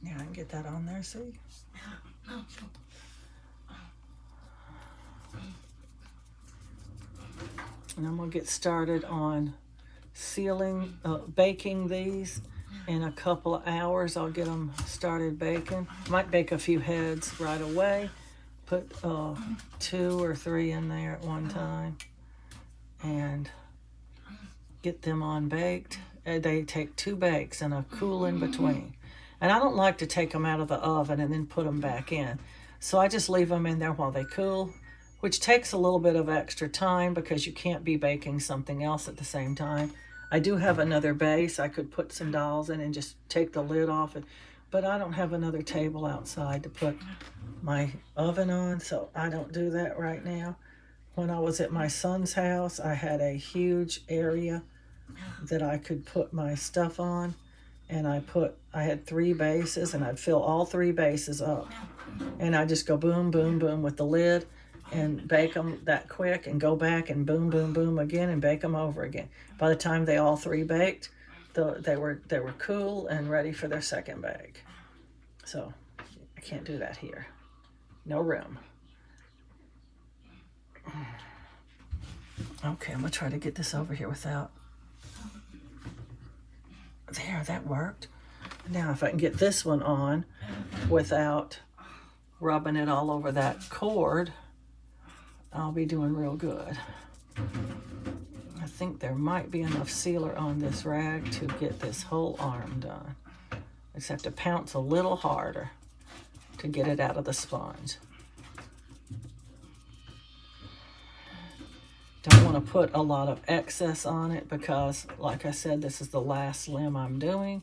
Yeah, I can get that on there, see? And I'm gonna get started on sealing, baking these. In a couple of hours, I'll get them started baking. Might bake a few heads right away. Put 2 or 3 in there at one time and get them on baked. They take 2 bakes and a cool in between. And I don't like to take them out of the oven and then put them back in. So I just leave them in there while they cool, which takes a little bit of extra time because you can't be baking something else at the same time. I do have another base. I could put some dolls in and just take the lid off it, but I don't have another table outside to put my oven on, so I don't do that right now. When I was at my son's house, I had a huge area that I could put my stuff on, and I had 3 bases, and I'd fill all 3 bases up, and I just go boom, boom, boom with the lid, and bake them that quick, and go back and boom, boom, boom again, and bake them over again. By the time they all 3 baked, they were cool and ready for their second bake. So I can't do that here. No room. Okay, I'm gonna try to get this over here without. There, that worked. Now if I can get this one on without rubbing it all over that cord, I'll be doing real good. I think there might be enough sealer on this rag to get this whole arm done. I just have to pounce a little harder to get it out of the sponge. Don't want to put a lot of excess on it because, like I said, this is the last limb I'm doing.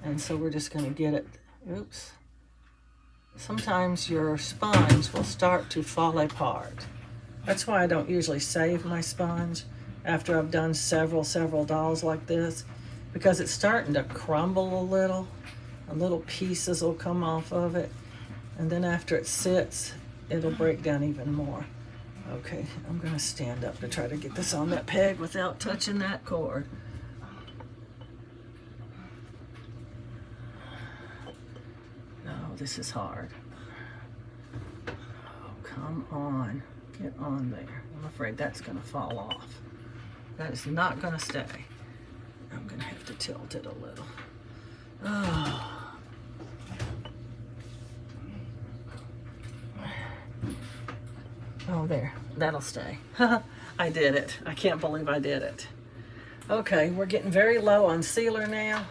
And so we're just going to get it. Oops. Sometimes your sponge will start to fall apart. That's why I don't usually save my sponge after I've done several dolls like this, because it's starting to crumble a little. Little pieces will come off of it, and then after it sits, it'll break down even more. Okay, I'm gonna stand up to try to get this on that peg without touching that cord. Oh, this is hard. Oh, come on. Get on there. I'm afraid that's going to fall off. That is not going to stay. I'm going to have to tilt it a little. Oh. Oh, there. That'll stay. I did it. I can't believe I did it. Okay, we're getting very low on sealer now.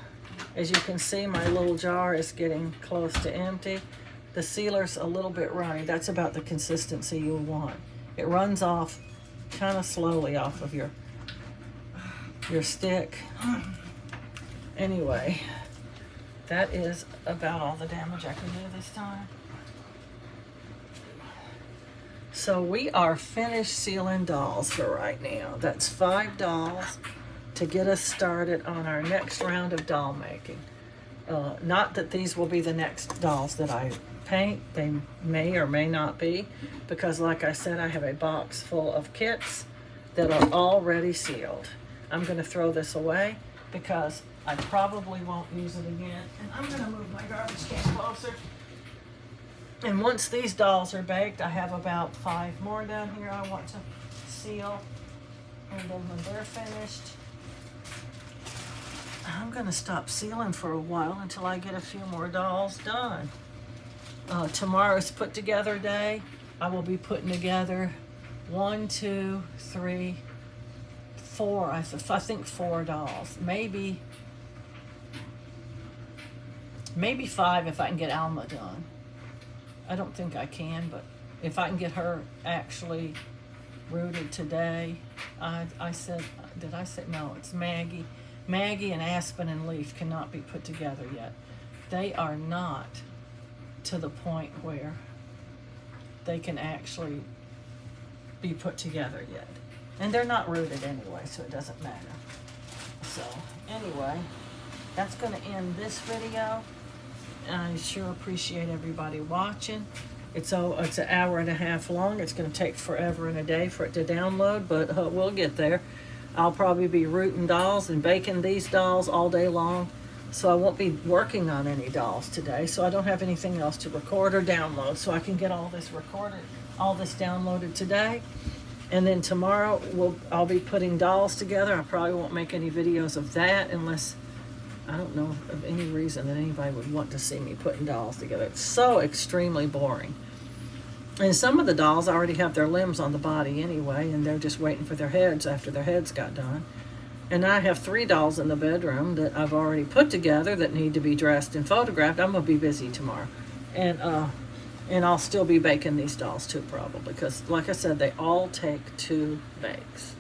As you can see, my little jar is getting close to empty. The sealer's a little bit runny. That's about the consistency you'll want. It runs off kind of slowly off of your stick. Anyway, that is about all the damage I can do this time. So we are finished sealing dolls for right now. That's 5 dolls to get us started on our next round of doll making. Not that these will be the next dolls that I paint. They may or may not be, because like I said, I have a box full of kits that are already sealed. I'm going to throw this away because I probably won't use it again. And I'm going to move my garbage can closer. And once these dolls are baked, I have about 5 more down here I want to seal. And then when they're finished, I'm going to stop sealing for a while until I get a few more dolls done. Tomorrow's put together day. I will be putting together 1, 2, 3, 4. I think 4 dolls. Maybe 5 if I can get Alma done. I don't think I can, but if I can get her actually rooted today. I said, did I say? No, it's Maggie. Maggie and Aspen and Leaf cannot be put together yet. They are not to the point where they can actually be put together yet. And they're not rooted anyway, so it doesn't matter. So, anyway, that's going to end this video. I sure appreciate everybody watching. It's an hour and a half long. It's going to take forever and a day for it to download, but we'll get there. I'll probably be rooting dolls and baking these dolls all day long. So I won't be working on any dolls today. So I don't have anything else to record or download. So I can get all this recorded, all this downloaded today. And then tomorrow I'll be putting dolls together. I probably won't make any videos of that unless, I don't know of any reason that anybody would want to see me putting dolls together. It's so extremely boring. And some of the dolls already have their limbs on the body anyway, and they're just waiting for their heads after their heads got done. And I have 3 dolls in the bedroom that I've already put together that need to be dressed and photographed. I'm going to be busy tomorrow. And I'll still be baking these dolls too, probably, because like I said, they all take 2 bakes.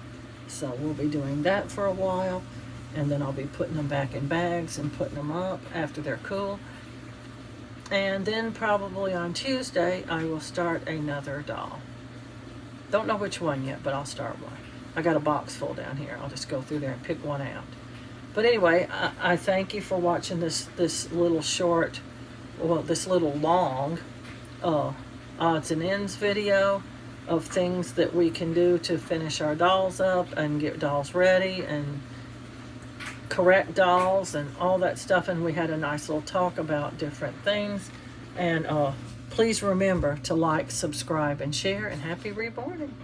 So we'll be doing that for a while, and then I'll be putting them back in bags and putting them up after they're cool. And then probably on Tuesday, I will start another doll. Don't know which one yet, but I'll start one. I got a box full down here. I'll just go through there and pick one out. But anyway, I thank you for watching this little short, well, this little long odds and ends video of things that we can do to finish our dolls up and get dolls ready and correct dolls and all that stuff. And we had a nice little talk about different things. And please remember to like, subscribe, and share. And happy reborning.